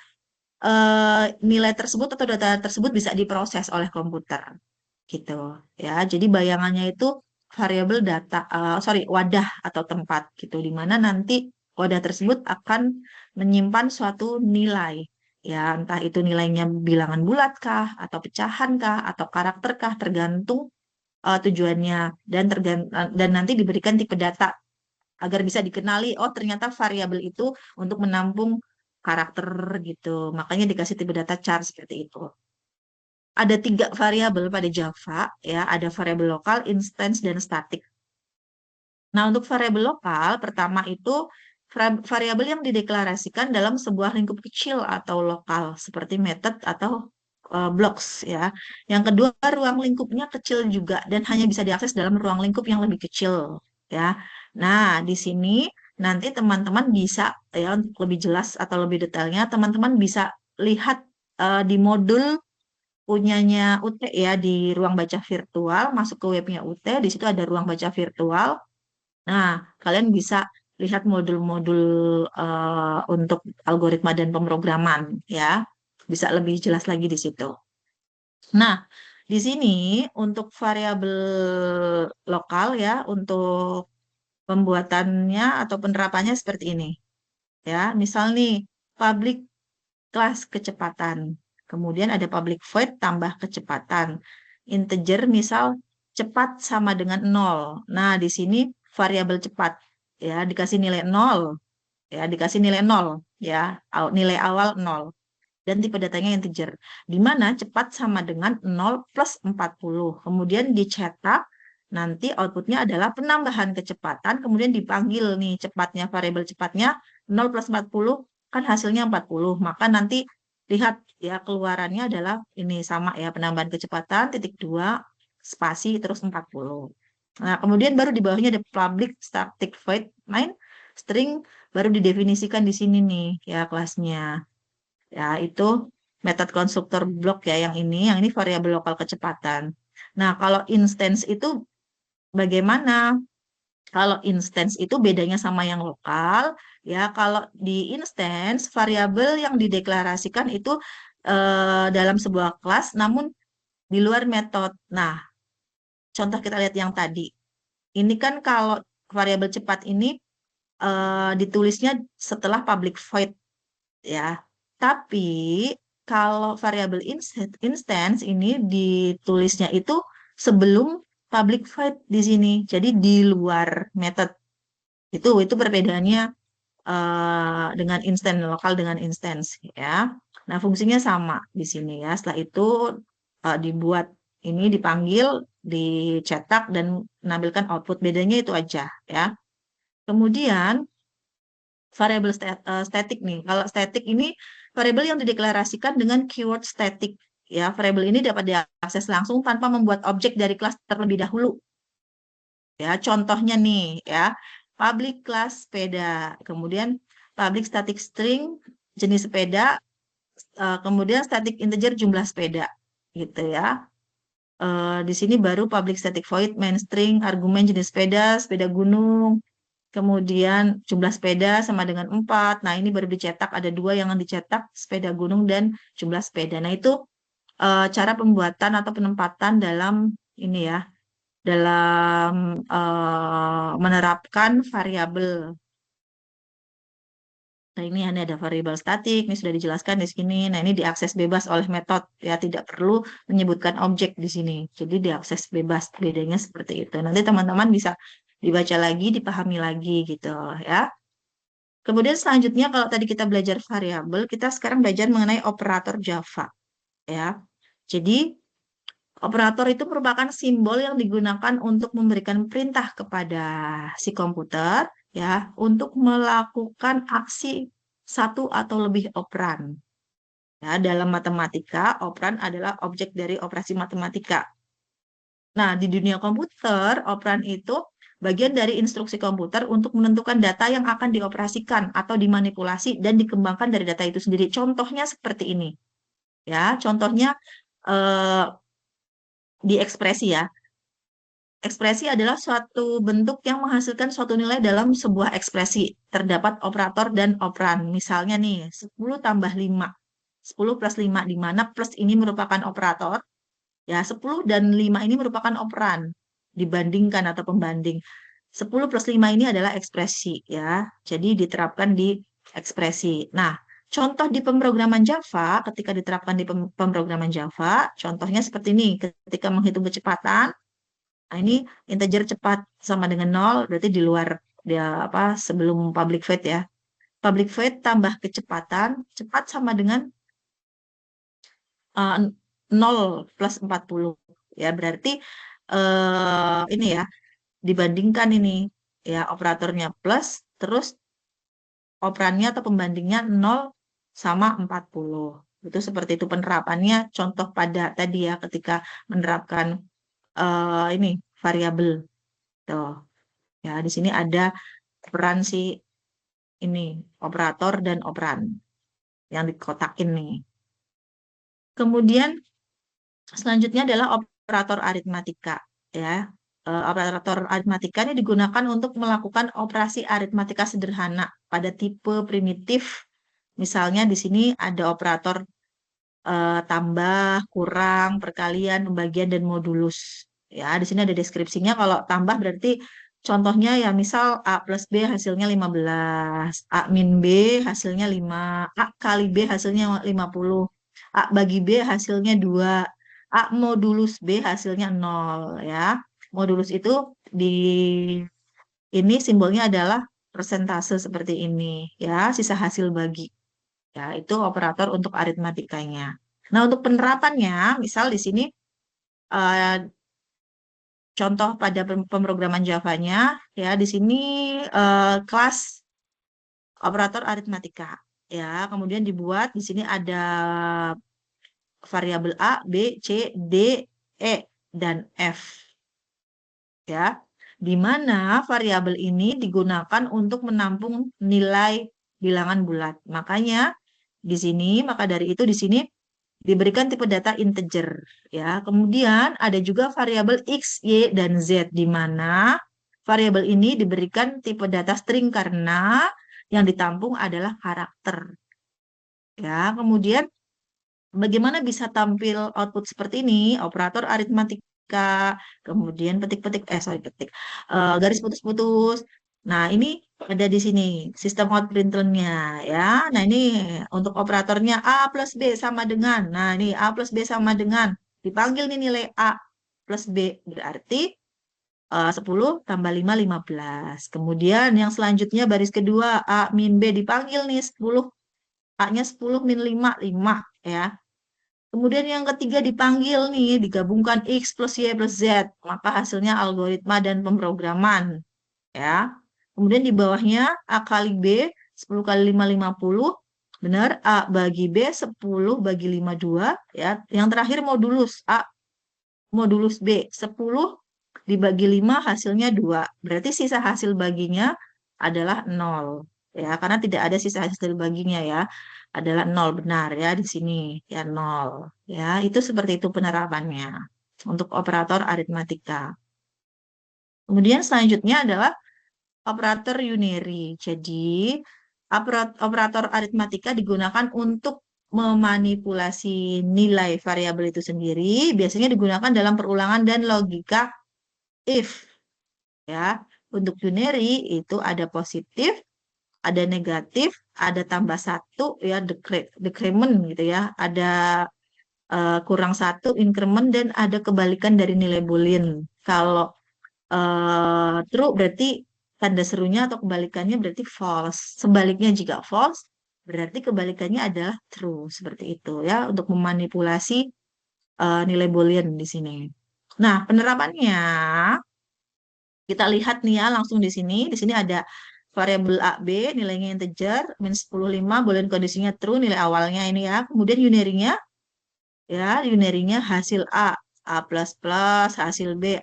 [SPEAKER 1] nilai tersebut atau data tersebut bisa diproses oleh komputer gitu ya. Jadi bayangannya itu variabel data, sorry, wadah atau tempat gitu, di mana nanti wadah tersebut akan menyimpan suatu nilai ya, entah itu nilainya bilangan bulat kah, atau pecahan kah, atau karakter kah, tergantung tujuannya dan nanti diberikan tipe data agar bisa dikenali, oh ternyata variabel itu untuk menampung karakter gitu, makanya dikasih tipe data char seperti itu. Ada 3 variabel pada Java, ya, ada variabel lokal, instance, dan statik. Nah, untuk variabel lokal, pertama itu variabel yang dideklarasikan dalam sebuah lingkup kecil atau lokal, seperti method atau blocks, ya. Yang kedua, ruang lingkupnya kecil juga dan hanya bisa diakses dalam ruang lingkup yang lebih kecil, ya. Nah, di sini nanti teman-teman bisa, ya, untuk lebih jelas atau lebih detailnya, teman-teman bisa lihat di modul punyanya UT ya di ruang baca virtual, masuk ke webnya UT, di situ ada ruang baca virtual. Nah, kalian bisa lihat modul-modul untuk algoritma dan pemrograman ya. Bisa lebih jelas lagi di situ. Nah, di sini untuk variabel lokal ya, untuk pembuatannya atau penerapannya seperti ini. Ya, misal nih, public kelas kecepatan. Kemudian ada public void tambah kecepatan. Integer misal cepat sama dengan 0. Nah, di sini variabel cepat ya dikasih nilai 0 ya, dikasih nilai 0 ya, nilai awal 0 dan tipe datanya integer. Di mana cepat sama dengan 0 plus 40. Kemudian dicetak nanti outputnya adalah penambahan kecepatan, kemudian dipanggil nih cepatnya, variabel cepatnya 0 plus 40 kan hasilnya 40. Maka nanti lihat ya keluarannya adalah ini sama ya penambahan kecepatan titik 2 spasi terus 40. Nah, kemudian baru di bawahnya ada public static void main string baru didefinisikan di sini nih ya kelasnya. Ya, itu metode konstruktor blok ya yang ini variabel lokal kecepatan. Nah, kalau instance itu bagaimana? Kalau instance itu bedanya sama yang lokal, ya kalau di instance variabel yang dideklarasikan itu dalam sebuah kelas, namun di luar metode. Nah, contoh kita lihat yang tadi. Ini kan kalau variabel cepat ini ditulisnya setelah public void ya. Tapi kalau variabel instance ini ditulisnya itu sebelum public void di sini. Jadi di luar method. Itu perbedaannya dengan instan lokal dengan instance ya. Nah, fungsinya sama di sini ya. Setelah itu dibuat ini dipanggil, dicetak dan menampilkan output. Bedanya itu aja ya. Kemudian variabel static nih. Kalau static ini variabel yang dideklarasikan dengan keyword static ya. Variabel ini dapat diakses langsung tanpa membuat objek dari kelas terlebih dahulu. Ya, contohnya nih ya, public class sepeda, kemudian public static string jenis sepeda, kemudian static integer jumlah sepeda, gitu ya. Di sini baru public static void main string argumen jenis sepeda, sepeda gunung, kemudian jumlah sepeda sama dengan 4. Nah, ini baru dicetak, ada dua yang dicetak, sepeda gunung dan jumlah sepeda. Nah, itu cara pembuatan atau penempatan dalam ini ya, dalam menerapkan variabel. Nah, ini ada variabel statik, ini sudah dijelaskan di sini. Nah, ini diakses bebas oleh metode, ya tidak perlu menyebutkan objek di sini. Jadi diakses bebas, bedanya seperti itu. Nanti teman-teman bisa dibaca lagi, dipahami lagi gitu ya. Kemudian selanjutnya kalau tadi kita belajar variabel, kita sekarang belajar mengenai operator Java ya. Jadi operator itu merupakan simbol yang digunakan untuk memberikan perintah kepada si komputer ya untuk melakukan aksi satu atau lebih operan. Ya, dalam matematika, operan adalah objek dari operasi matematika. Nah, di dunia komputer, operan itu bagian dari instruksi komputer untuk menentukan data yang akan dioperasikan atau dimanipulasi dan dikembangkan dari data itu sendiri. Contohnya seperti ini. Ya, contohnya eh, di ekspresi ya. Ekspresi adalah suatu bentuk yang menghasilkan suatu nilai dalam sebuah ekspresi. Terdapat operator dan operan. Misalnya nih, 10 tambah 5. 10 plus 5, di mana plus ini merupakan operator. Ya, 10 dan 5 ini merupakan operan. Dibandingkan atau pembanding. 10 plus 5 ini adalah ekspresi. Ya, jadi diterapkan di ekspresi. Nah, contoh di pemrograman Java, ketika diterapkan di pemrograman Java, contohnya seperti ini. Ketika menghitung kecepatan, nah, ini integer cepat sama dengan 0, berarti di luar dia apa sebelum public void ya. Public void tambah kecepatan, cepat sama dengan 0 plus 40. Ya, berarti ini ya, dibandingkan ini ya operatornya plus, terus operannya atau pembandingnya 0 sama 40. Itu seperti itu penerapannya, contoh pada tadi ya ketika menerapkan ini variabel. Tuh. Ya, di sini ada peran si ini operator dan operan yang dikotakin nih. Kemudian selanjutnya adalah operator aritmatika ya. Operator aritmatika ini digunakan untuk melakukan operasi aritmatika sederhana pada tipe primitif. Misalnya di sini ada operator tambah, kurang, perkalian, pembagian dan modulus. Ya, di sini ada deskripsinya. Kalau tambah berarti contohnya ya misal A plus B hasilnya 15, A min B hasilnya 5, A kali B hasilnya 50, A bagi B hasilnya 2, A modulus B hasilnya 0 ya. Modulus itu di ini simbolnya adalah persentase seperti ini ya, sisa hasil bagi. Ya, itu operator untuk aritmatikanya. Nah, untuk penerapannya, misal di sini eh, contoh pada pemrograman Java-nya, ya di sini kelas operator aritmatika. Ya, kemudian dibuat di sini ada variabel A, B, C, D, E, dan F. Ya. di mana variabel ini digunakan untuk menampung nilai bilangan bulat. Makanya di sini, maka dari itu di sini diberikan tipe data integer ya. Kemudian ada juga variabel X, Y, dan Z di mana variabel ini diberikan tipe data string karena yang ditampung adalah karakter. Ya, kemudian bagaimana bisa tampil output seperti ini? Operator aritmatika, kemudian petik-petik, garis putus-putus. Nah, ini ada di sini sistem outprintlnya ya. Nah, ini untuk operatornya A plus B sama dengan. Nah, ini A plus B sama dengan. Dipanggil nih nilai A plus B. Berarti 10 tambah 5, 15. Kemudian yang selanjutnya baris kedua A min B dipanggil nih 10. A-nya 10 min 5, 5 ya. Kemudian yang ketiga dipanggil nih, digabungkan X plus Y plus Z. Maka hasilnya algoritma dan pemrograman. Ya. Kemudian di bawahnya A kali B, 10 kali 5, 50. Benar, A bagi B, 10 bagi 5, 2. Ya. Yang terakhir modulus, A modulus B, 10 dibagi 5 hasilnya 2. Berarti sisa hasil baginya adalah 0. Ya, karena tidak ada sisa hasil baginya ya. Adalah 0 benar ya di sini. Ya 0. Ya, itu seperti itu penerapannya untuk operator aritmatika. Kemudian selanjutnya adalah operator unary. Jadi, operator aritmatika digunakan untuk memanipulasi nilai variabel itu sendiri. Biasanya digunakan dalam perulangan dan logika if. Ya, untuk unary itu ada positif, ada negatif, ada tambah satu ya decrement gitu ya, ada kurang satu increment dan ada kebalikan dari nilai boolean. Kalau true berarti tanda serunya atau kebalikannya berarti false. Sebaliknya jika false berarti kebalikannya adalah true seperti itu ya untuk memanipulasi nilai boolean di sini. Nah, penerapannya kita lihat nih ya langsung di sini. Di sini ada variabel A, B, nilainya integer, min 10, 5, boolean kondisinya true, nilai awalnya ini ya. Kemudian unary-nya, ya, unary-nya hasil A, A++, hasil B,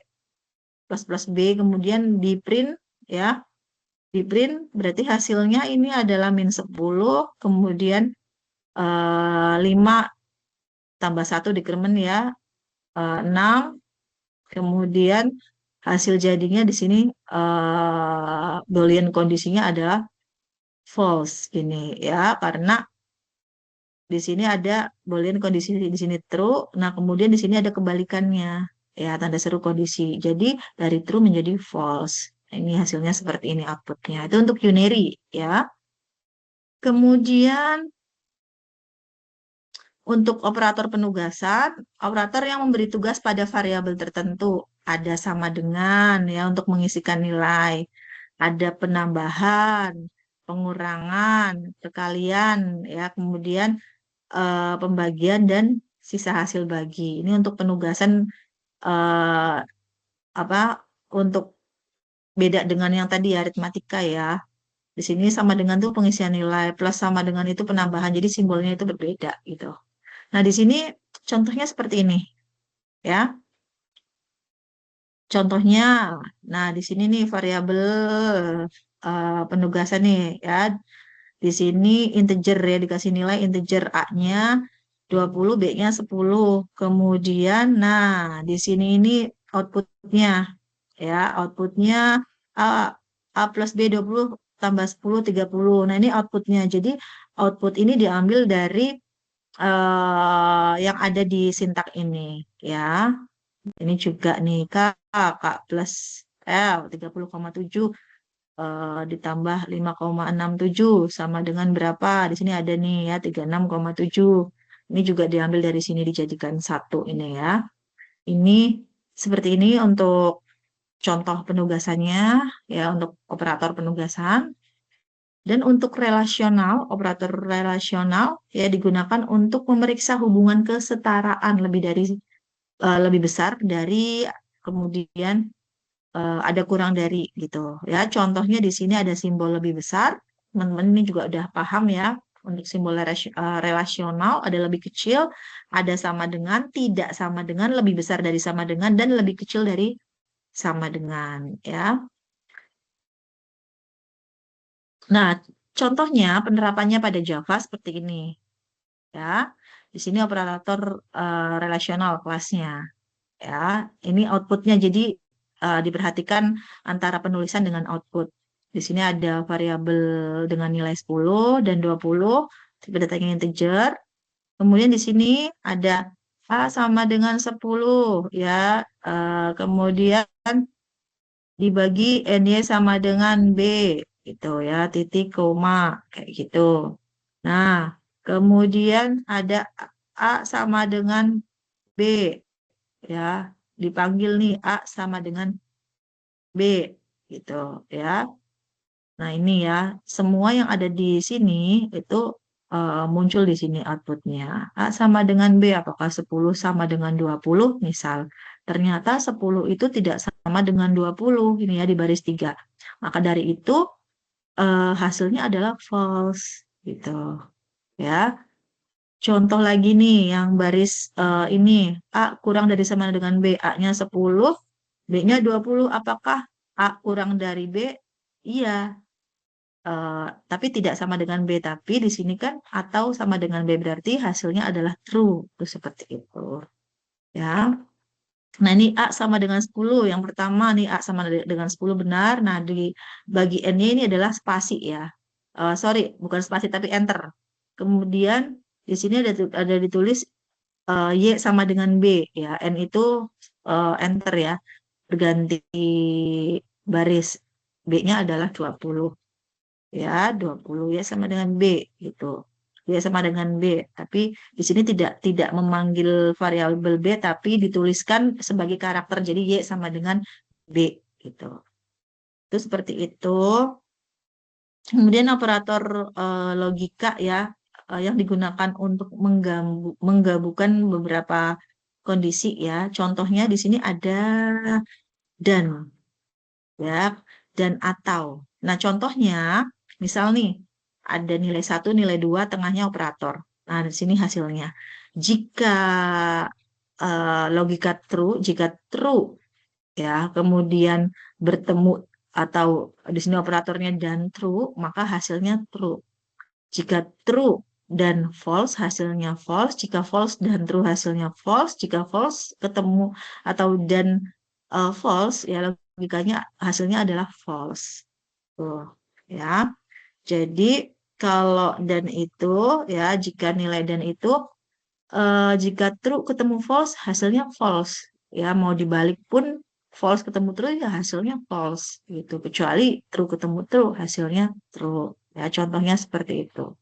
[SPEAKER 1] plus plus B, kemudian di print, ya. Di print berarti hasilnya ini adalah min 10, kemudian 5 tambah 1 dikremen ya, 6, kemudian hasil jadinya di sini Boolean kondisinya adalah false ini ya karena di sini ada Boolean kondisi di sini true. Nah, kemudian di sini ada kebalikannya ya tanda seru kondisi. Jadi dari true menjadi false. Ini hasilnya seperti ini outputnya. Itu untuk unary ya. Kemudian untuk operator penugasan, operator yang memberi tugas pada variabel tertentu ada sama dengan ya untuk mengisikan nilai, ada penambahan, pengurangan, perkalian ya, kemudian pembagian dan sisa hasil bagi. Ini untuk penugasan eh, apa untuk beda dengan yang tadi ya, aritmatika ya. Di sini sama dengan tuh pengisian nilai plus sama dengan itu penambahan. Jadi simbolnya itu berbeda gitu. Nah, di sini contohnya seperti ini, ya. Contohnya, nah di sini nih variabel penugasan nih, ya. Di sini integer ya, dikasih nilai integer A-nya 20, B-nya 10. Kemudian, nah di sini ini outputnya, ya. Outputnya A, A plus B 20 tambah 10, 30. Nah, ini outputnya. Jadi, output ini diambil dari yang ada di sintak ini ya. Ini juga nih K plus L 30,7 ditambah 5,67 sama dengan berapa? Di sini ada nih ya 36,7. Ini juga diambil dari sini dijadikan satu ini ya. Ini seperti ini untuk contoh penugasannya ya untuk operator penugasan. Dan untuk relasional, operator relasional ya digunakan untuk memeriksa hubungan kesetaraan lebih besar dari kemudian ada kurang dari gitu ya. Contohnya di sini ada simbol lebih besar. Teman-teman ini juga udah paham ya. Untuk simbol relasional ada lebih kecil, ada sama dengan, tidak sama dengan, lebih besar dari sama dengan, dan lebih kecil dari sama dengan, ya. Nah, contohnya penerapannya pada Java seperti ini, ya. Di sini operator relasional kelasnya, ya. Ini outputnya, jadi diperhatikan antara penulisan dengan output. Di sini ada variabel dengan nilai 10 dan 20, tipe datanya integer. Kemudian di sini ada A sama dengan 10, ya. Kemudian dibagi NY sama dengan B, gitu ya, titik, koma, kayak gitu. Nah, kemudian ada A sama dengan B, ya. Dipanggil nih A sama dengan B, gitu ya. Nah, ini ya, semua yang ada di sini itu muncul di sini outputnya. A sama dengan B, apakah 10 sama dengan 20? Misal, ternyata 10 itu tidak sama dengan 20, ini ya di baris 3. Maka dari itu, hasilnya adalah false, gitu ya. Contoh lagi nih, yang baris ini, A kurang dari sama dengan B, A-nya 10, B-nya 20, apakah A kurang dari B? Iya, eh, tapi tidak sama dengan B. Tapi di sini kan atau sama dengan B berarti hasilnya adalah true. Itu seperti itu. Ya. Nah, ini A sama dengan 10. Yang pertama nih A sama dengan 10 benar. Nah, di bagi N-nya ini adalah spasi ya. Sorry, bukan spasi tapi enter. Kemudian di sini ada ditulis Y sama dengan B ya. N itu enter ya. Berganti baris. B-nya adalah 20. Ya, 20 ya sama dengan B gitu. Ya sama dengan B, tapi di sini tidak memanggil variabel B tapi dituliskan sebagai karakter jadi Y sama dengan B gitu. Itu seperti itu. Kemudian operator logika ya yang digunakan untuk menggabungkan beberapa kondisi ya. Contohnya di sini ada dan ya dan atau. Nah, contohnya misal nih ada nilai 1, nilai 2, tengahnya operator. Nah, di sini hasilnya. Jika logika true, jika true ya, kemudian bertemu atau di sini operatornya dan true, maka hasilnya true. Jika true dan false, hasilnya false. Jika false dan true, hasilnya false. Jika false ketemu atau dan false, ya logikanya hasilnya adalah false. Tuh, ya. Jadi kalau dan itu, ya jika nilai dan itu, jika true ketemu false, hasilnya false. Ya mau dibalik pun false ketemu true, ya hasilnya false. Gitu. Kecuali true ketemu true, hasilnya true. Ya contohnya seperti itu.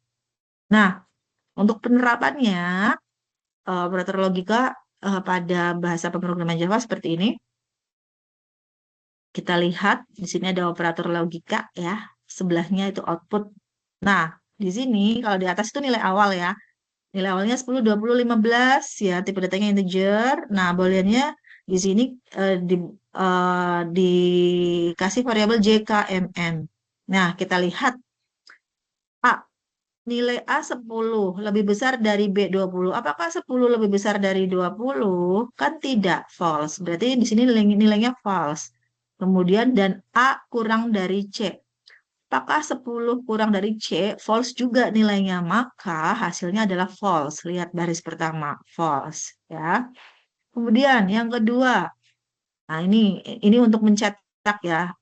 [SPEAKER 1] Nah, untuk penerapannya, operator logika pada bahasa pemrograman Java seperti ini. Kita lihat di sini ada operator logika ya, sebelahnya itu output. Nah, di sini kalau di atas itu nilai awal ya. Nilai awalnya 10, 20, 15 ya, tipe datanya integer. Nah, booleannya di sini dikasih variabel JKMN. Nah, kita lihat A. Nilai A 10 lebih besar dari B 20. Apakah 10 lebih besar dari 20? Kan tidak, false. Berarti di sini nilainya false. Kemudian dan A kurang dari C. Apakah 10 kurang dari C? False juga nilainya. Maka hasilnya adalah false. Lihat baris pertama, false. Ya. Kemudian yang kedua. Nah, ini untuk mencetak ya.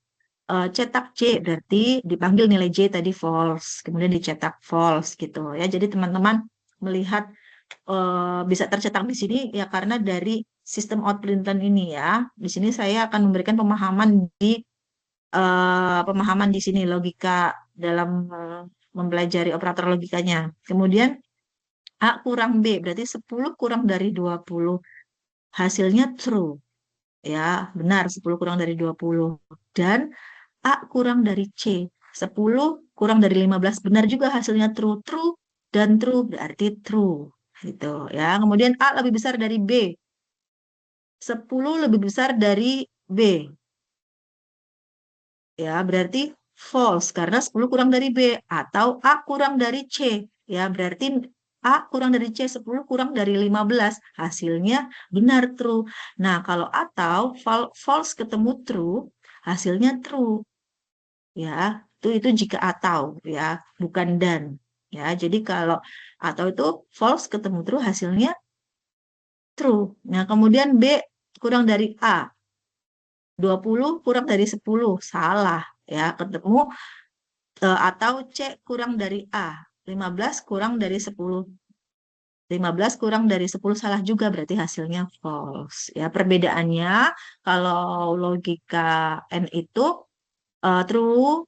[SPEAKER 1] Cetak C berarti dipanggil nilai J tadi false, kemudian dicetak false gitu ya. Jadi teman-teman melihat bisa tercetak di sini ya karena dari sistem outprintan ini ya. Di sini saya akan memberikan pemahaman di sini logika dalam mempelajari operator logikanya. Kemudian A kurang B berarti 10 kurang dari 20. Hasilnya true. Ya, benar 10 kurang dari 20. Dan A kurang dari C. 10 kurang dari 15. Benar juga hasilnya true. True dan true berarti true. Gitu ya. Kemudian A lebih besar dari B. 10 lebih besar dari B. Ya, berarti false karena 10 kurang dari B atau A kurang dari C. Ya, berarti A kurang dari C, 10 kurang dari 15. Hasilnya benar, true. Nah, kalau atau false ketemu true, hasilnya true. Ya, itu jika atau ya, bukan dan. Ya, jadi kalau atau itu false ketemu true, hasilnya true. Nah, kemudian B kurang dari A. 20 kurang dari 10, salah. Ya, ketemu atau C kurang dari A. 15 kurang dari 10. 15 kurang dari 10 salah juga, berarti hasilnya false. Ya, perbedaannya kalau logika N itu true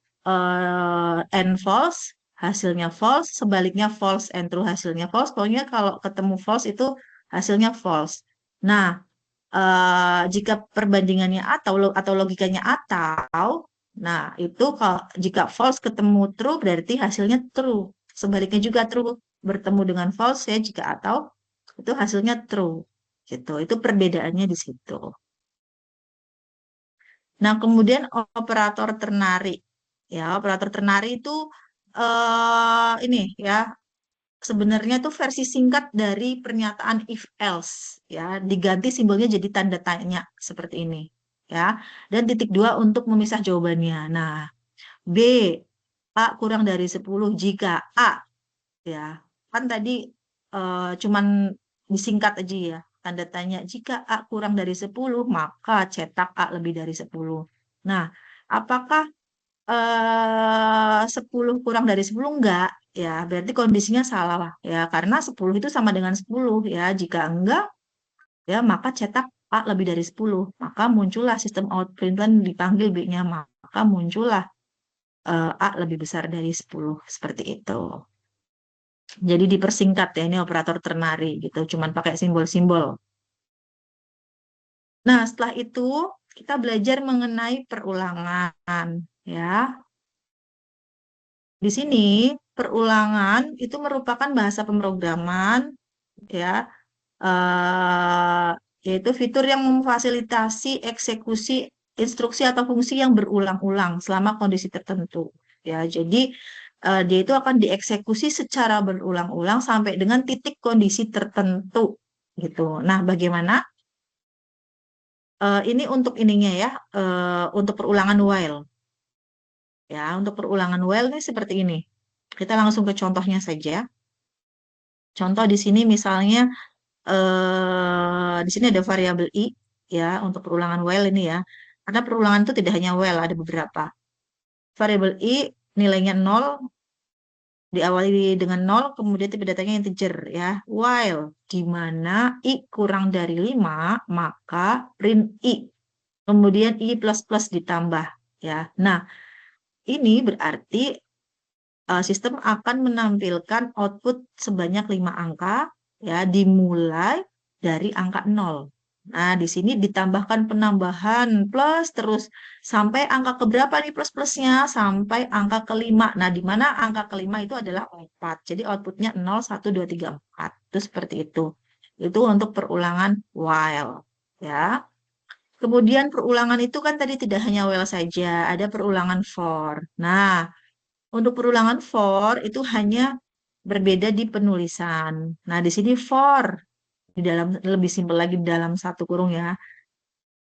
[SPEAKER 1] and false, hasilnya false, sebaliknya false and true, hasilnya false. Pokoknya kalau ketemu false itu hasilnya false. Nah, jika perbandingannya atau logikanya atau, nah itu kalau jika false ketemu true berarti hasilnya true. Sebaliknya juga true bertemu dengan false ya, jika atau itu hasilnya true. Gitu. Itu perbedaannya di situ. Nah, kemudian operator ternari. Ya, operator ternari itu ini ya, sebenarnya itu versi singkat dari pernyataan if else ya, diganti simbolnya jadi tanda tanya seperti ini ya. Dan titik dua untuk memisah jawabannya. Nah, B A kurang dari 10 jika A ya. Kan tadi cuman disingkat aja ya. Tanda tanya jika A kurang dari 10 maka cetak A lebih dari 10. Nah, apakah 10 kurang dari 10 enggak, ya berarti kondisinya salah lah ya, karena 10 itu sama dengan 10 ya, jika enggak ya maka cetak A lebih dari 10, maka muncullah sistem outprint dan dipanggil B-nya, maka muncullah A lebih besar dari 10 seperti itu. Jadi dipersingkat ya, ini operator ternary gitu, cuman pakai simbol-simbol. Nah, setelah itu kita belajar mengenai perulangan ya. Di sini perulangan itu merupakan bahasa pemrograman ya, eh, yaitu fitur yang memfasilitasi eksekusi instruksi atau fungsi yang berulang-ulang selama kondisi tertentu. Ya, jadi dia itu akan dieksekusi secara berulang-ulang sampai dengan titik kondisi tertentu gitu. Nah, bagaimana? Ini untuk ininya ya, untuk perulangan while. Ya, untuk perulangan while ini seperti ini. Kita langsung ke contohnya saja. Contoh di sini misalnya di sini ada variabel i ya untuk perulangan while ini ya. Karena perulangan itu tidak hanya while, ada beberapa. Variabel i nilainya 0, diawali dengan 0, kemudian tipe datanya integer ya. While di mana i kurang dari 5, maka print i. Kemudian i plus plus ditambah ya. Nah, ini berarti sistem akan menampilkan output sebanyak 5 angka ya, dimulai dari angka 0. Nah, di sini ditambahkan penambahan plus terus sampai angka keberapa nih plus-plusnya? Sampai angka kelima. Nah, di mana angka kelima itu adalah 4. Jadi outputnya 0, 1, 2, 3, 4. Itu seperti itu. Itu untuk perulangan while. Ya. Kemudian perulangan itu kan tadi tidak hanya while saja, ada perulangan for. Nah, untuk perulangan for itu hanya berbeda di penulisan. Nah, di sini for di dalam lebih simpel lagi di dalam satu kurung ya.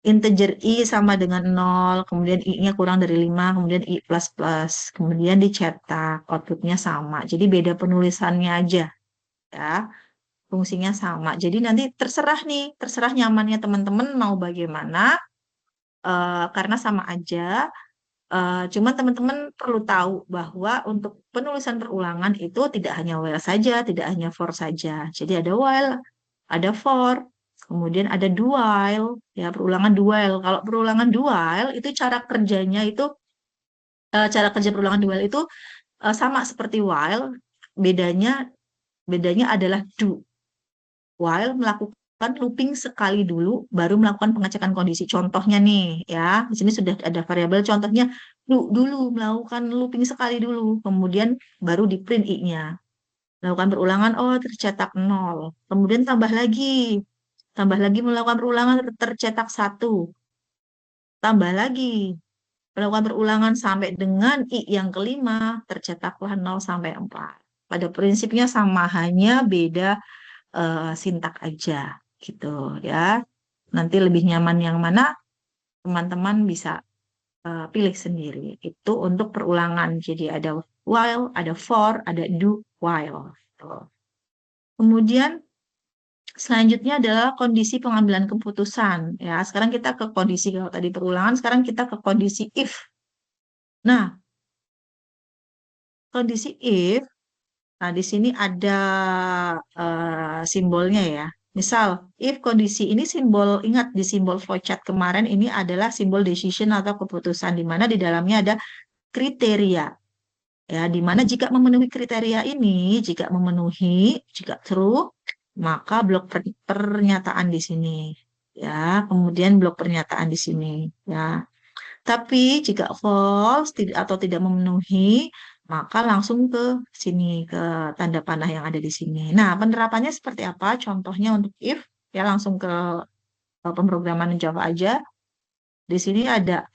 [SPEAKER 1] Integer i sama dengan 0, kemudian i-nya kurang dari 5, kemudian i plus plus, kemudian dicetak, outputnya sama. Jadi beda penulisannya aja ya. Fungsinya sama. Jadi nanti terserah nih, terserah nyamannya teman-teman mau bagaimana, karena sama aja. Cuman teman-teman perlu tahu bahwa untuk penulisan perulangan itu tidak hanya while saja, tidak hanya for saja. Jadi ada while, ada for, kemudian ada do while, ya perulangan do while. Kalau perulangan do while itu cara kerjanya itu, cara kerja perulangan do while itu sama seperti while, bedanya bedanya adalah do. While melakukan looping sekali dulu, baru melakukan pengecekan kondisi. Contohnya nih, ya, di sini sudah ada variabel. Contohnya dulu melakukan looping sekali dulu, kemudian baru di print i-nya. Melakukan perulangan, oh tercetak 0. Kemudian tambah lagi melakukan perulangan tercetak 1. Tambah lagi melakukan perulangan sampai dengan i yang kelima, tercetaklah 0 sampai 4. Pada prinsipnya sama, hanya beda sintak aja gitu ya. Nanti lebih nyaman yang mana teman-teman bisa pilih sendiri. Itu untuk perulangan. Jadi ada while, ada for, ada do, while. Gitu. Kemudian selanjutnya adalah kondisi pengambilan keputusan. Ya, sekarang kita ke kondisi kalau tadi perulangan, sekarang kita ke kondisi if. Nah, kondisi if, nah di sini ada simbolnya ya. Misal, if kondisi ini simbol, ingat di simbol flowchart kemarin ini adalah simbol decision atau keputusan, di mana di dalamnya ada kriteria. Ya, di mana jika memenuhi kriteria ini, jika true, maka blok pernyataan di sini. Ya, kemudian blok pernyataan di sini. Ya, tapi jika false atau tidak memenuhi, maka langsung ke sini, ke tanda panah yang ada di sini. Nah, penerapannya seperti apa? Contohnya untuk if, ya langsung ke pemrograman Java aja. Di sini ada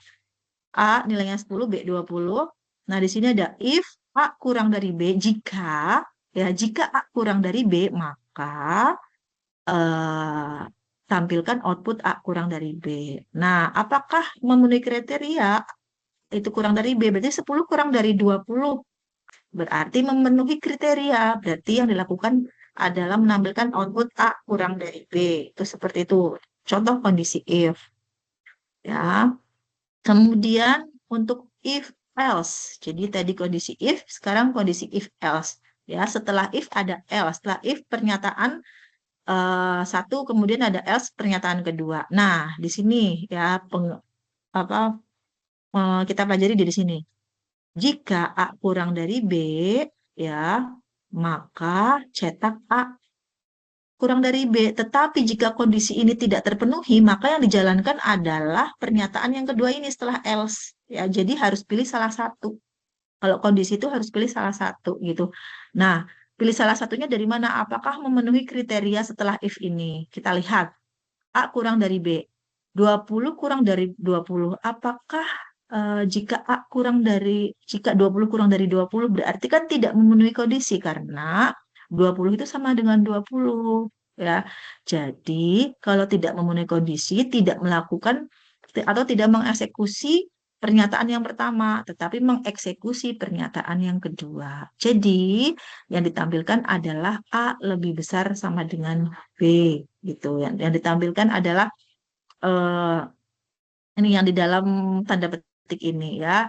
[SPEAKER 1] A nilainya 10, B 20. Nah, di sini ada if A kurang dari B, jika A kurang dari B, maka eh, tampilkan output A kurang dari B. Nah, apakah memenuhi kriteria itu kurang dari B? Berarti 10 kurang dari 20. Berarti memenuhi kriteria. Berarti yang dilakukan adalah menampilkan output A kurang dari B. Itu seperti itu. Contoh kondisi if. Ya. Kemudian untuk if else. Jadi tadi kondisi if, sekarang kondisi if else. Ya, setelah if ada else. Setelah if pernyataan satu, kemudian ada else pernyataan kedua. Nah, di sini ya apa kita pelajari di sini. Jika A kurang dari B, ya, maka cetak A kurang dari B. Tetapi jika kondisi ini tidak terpenuhi, maka yang dijalankan adalah pernyataan yang kedua ini setelah else. Ya, jadi harus pilih salah satu. Kalau kondisi itu harus pilih salah satu gitu. Nah, pilih salah satunya dari mana? Apakah memenuhi kriteria setelah if ini? Kita lihat. A kurang dari B. 20 kurang dari 20. Apakah jika A kurang dari, jika 20 kurang dari 20 berarti kan tidak memenuhi kondisi karena 20 itu sama dengan 20 ya. Jadi kalau tidak memenuhi kondisi, tidak melakukan atau tidak mengeksekusi pernyataan yang pertama, tetapi mengeksekusi pernyataan yang kedua. Jadi yang ditampilkan adalah A lebih besar sama dengan B gitu. Yang ditampilkan adalah eh, ini yang di dalam tanda petik ini ya.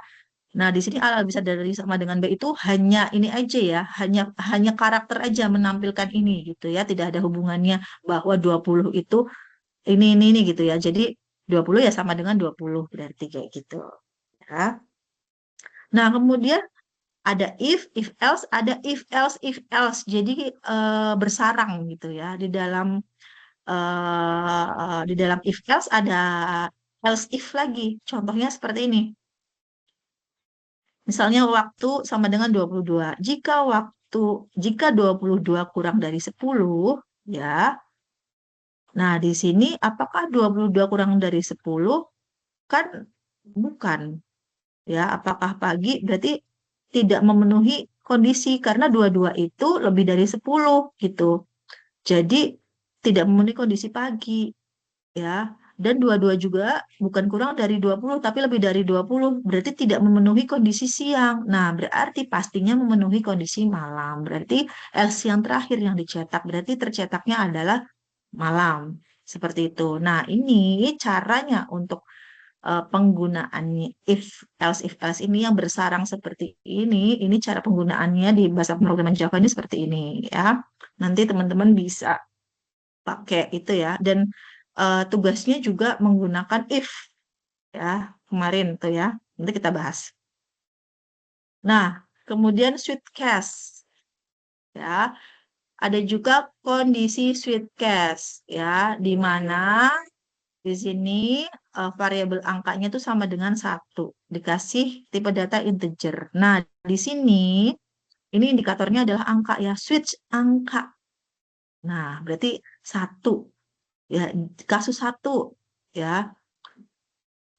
[SPEAKER 1] Nah, di sini A bisa dari sama dengan B itu hanya ini aja ya, hanya hanya karakter aja menampilkan ini gitu ya, tidak ada hubungannya bahwa 20 itu ini gitu ya. Jadi 20 ya sama dengan 20 berarti kayak gitu ya. Nah, kemudian ada if else. Jadi bersarang gitu ya. Di dalam if else ada else if lagi. Contohnya seperti ini. Misalnya waktu sama dengan 22. Jika 22 kurang dari 10, ya. Nah, di sini apakah 22 kurang dari 10? Kan bukan. Ya, apakah pagi berarti tidak memenuhi kondisi karena 22 itu lebih dari 10 gitu. Jadi tidak memenuhi kondisi pagi ya. Dan dua-dua juga bukan kurang dari 20 tapi lebih dari 20 berarti tidak memenuhi kondisi siang. Nah, berarti pastinya memenuhi kondisi malam. Berarti else yang terakhir yang dicetak berarti tercetaknya adalah malam. Seperti itu. Nah, ini caranya untuk penggunaannya if else ini yang bersarang seperti ini cara penggunaannya di bahasa pemrograman Java ini seperti ini ya. Nanti teman-teman bisa pakai itu ya. Dan tugasnya juga menggunakan if ya kemarin tuh ya. Nanti kita bahas. Nah, kemudian switch case ya. Ada juga kondisi switch case ya, di mana di sini variabel angkanya itu sama dengan satu, dikasih tipe data integer. Nah, di sini ini indikatornya adalah angka ya, switch angka. Nah, berarti satu ya, kasus satu ya,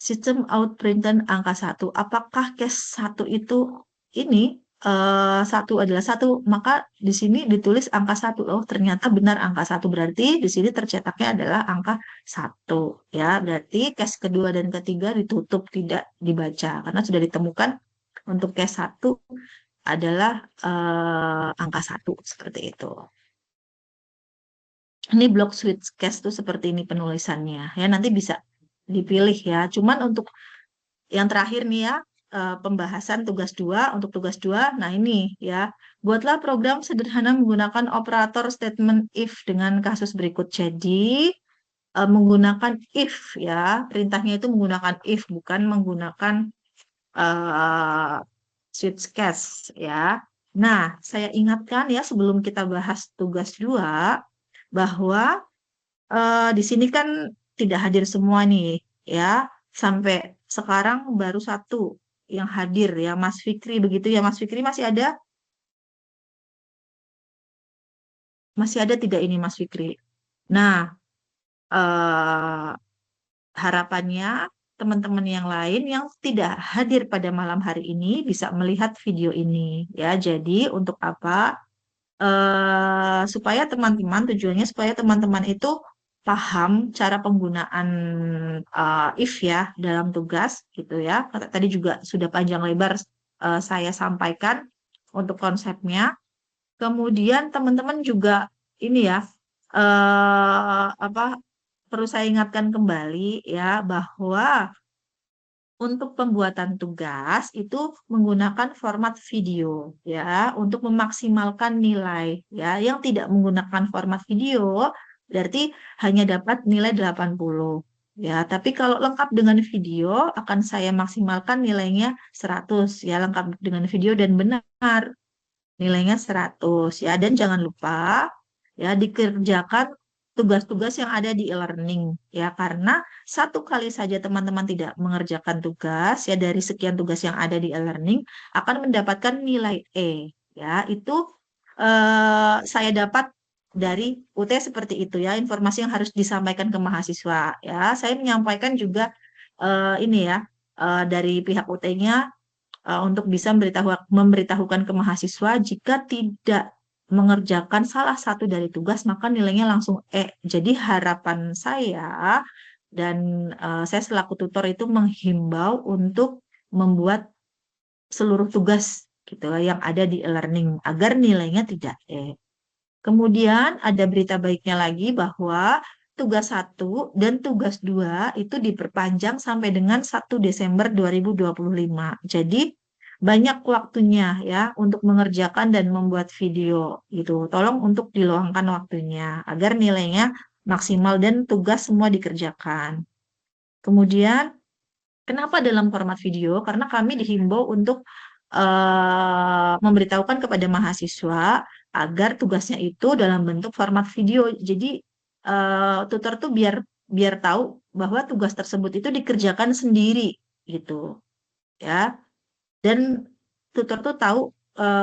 [SPEAKER 1] sistem out printen angka satu. Apakah case satu itu ini satu adalah satu, maka di sini ditulis angka satu. Oh, ternyata benar angka satu. Berarti di sini tercetaknya adalah angka satu. Ya, berarti case kedua dan ketiga ditutup, tidak dibaca. Karena sudah ditemukan untuk case satu adalah angka satu. Seperti itu. Ini block switch case tuh seperti ini penulisannya. Ya, nanti bisa dipilih ya. Cuman untuk yang terakhir nih ya, pembahasan tugas 2 untuk tugas 2. Nah, ini ya, buatlah program sederhana menggunakan operator statement if dengan kasus berikut. Jadi, menggunakan if ya, perintahnya itu menggunakan if, bukan menggunakan eh, switch case ya. Nah, saya ingatkan ya sebelum kita bahas tugas 2 bahwa di sini kan tidak hadir semua nih ya. Sampai sekarang baru satu yang hadir ya, Mas Fikri begitu ya. Mas Fikri masih ada? Masih ada tidak ini Mas Fikri? Nah, eh, harapannya teman-teman yang lain yang tidak hadir pada malam hari ini bisa melihat video ini ya. Jadi untuk apa? Supaya teman-teman, tujuannya supaya teman-teman itu paham cara penggunaan if ya dalam tugas gitu ya. Tadi juga sudah panjang lebar saya sampaikan untuk konsepnya. Kemudian teman-teman juga ini ya apa perlu saya ingatkan kembali ya bahwa untuk pembuatan tugas itu menggunakan format video ya untuk memaksimalkan nilai ya. Yang tidak menggunakan format video berarti hanya dapat nilai 80 ya. Tapi kalau lengkap dengan video akan saya maksimalkan nilainya 100 ya, lengkap dengan video dan benar nilainya 100 ya. Dan jangan lupa ya dikerjakan tugas-tugas yang ada di e-learning ya, karena satu kali saja teman-teman tidak mengerjakan tugas ya dari sekian tugas yang ada di e-learning akan mendapatkan nilai E ya. Itu saya dapat dari UT seperti itu ya, informasi yang harus disampaikan ke mahasiswa ya. Saya menyampaikan juga ini ya dari pihak UT-nya untuk bisa memberitahukan ke mahasiswa jika tidak mengerjakan salah satu dari tugas maka nilainya langsung E. Jadi harapan saya dan saya selaku tutor itu menghimbau untuk membuat seluruh tugas gitu yang ada di e-learning agar nilainya tidak E. Kemudian ada berita baiknya lagi bahwa tugas satu dan tugas 2 itu diperpanjang sampai dengan 1 Desember 2025. Jadi banyak waktunya ya untuk mengerjakan dan membuat video gitu. Tolong untuk diluangkan waktunya agar nilainya maksimal dan tugas semua dikerjakan. Kemudian kenapa dalam format video? Karena kami dihimbau untuk memberitahukan kepada mahasiswa agar tugasnya itu dalam bentuk format video. Jadi tutor tuh biar biar tahu bahwa tugas tersebut itu dikerjakan sendiri gitu ya. Dan tutor tuh tahu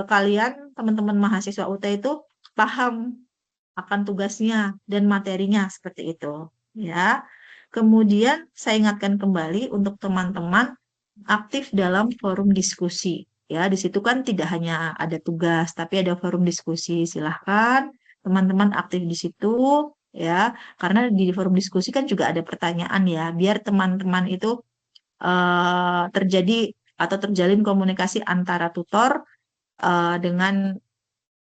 [SPEAKER 1] kalian teman-teman mahasiswa UT itu paham akan tugasnya dan materinya seperti itu ya. Kemudian saya ingatkan kembali untuk teman-teman aktif dalam forum diskusi. Ya, di situ kan tidak hanya ada tugas, tapi ada forum diskusi. Silahkan teman-teman aktif di situ, ya, karena di forum diskusi kan juga ada pertanyaan ya, biar teman-teman itu terjadi atau terjalin komunikasi antara tutor dengan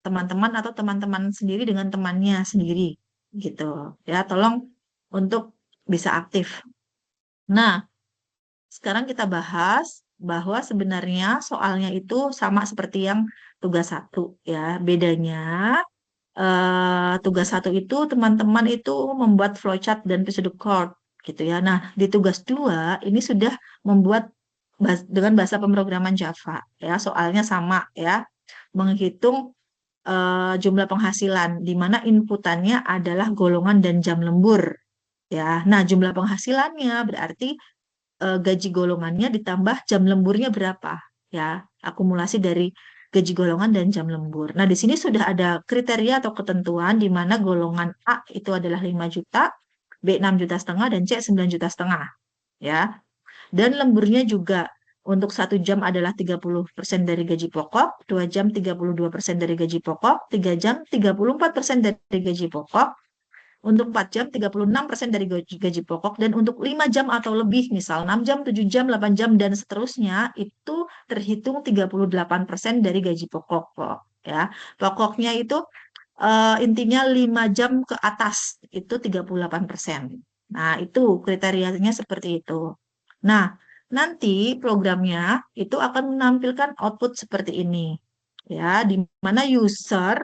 [SPEAKER 1] teman-teman atau teman-teman sendiri dengan temannya sendiri, gitu. Ya, tolong untuk bisa aktif. Nah, sekarang kita bahas bahwa sebenarnya soalnya itu sama seperti yang tugas satu ya. Bedanya tugas satu itu teman-teman itu membuat flowchart dan procedure code gitu ya. Nah, di tugas 2 ini sudah membuat dengan bahasa pemrograman Java ya. Soalnya sama ya. Menghitung jumlah penghasilan di mana inputannya adalah golongan dan jam lembur ya. Nah, jumlah penghasilannya berarti gaji golongannya ditambah jam lemburnya berapa ya, akumulasi dari gaji golongan dan jam lembur. Nah, di sini sudah ada kriteria atau ketentuan di mana golongan A itu adalah 5 juta, B 6,5 juta dan C 9,5 juta ya. Dan lemburnya juga Untuk 1 jam adalah 30% dari gaji pokok, 2 jam 32% dari gaji pokok, 3 jam 34% dari gaji pokok, untuk 4 jam 36% dari gaji pokok, dan untuk 5 jam atau lebih, misal 6 jam, 7 jam, 8 jam, dan seterusnya, itu terhitung 38% dari gaji pokok kok. Ya, pokoknya itu intinya 5 jam ke atas itu 38%. Nah, itu kriterianya seperti itu. Nah, nanti programnya itu akan menampilkan output seperti ini. Ya, di mana user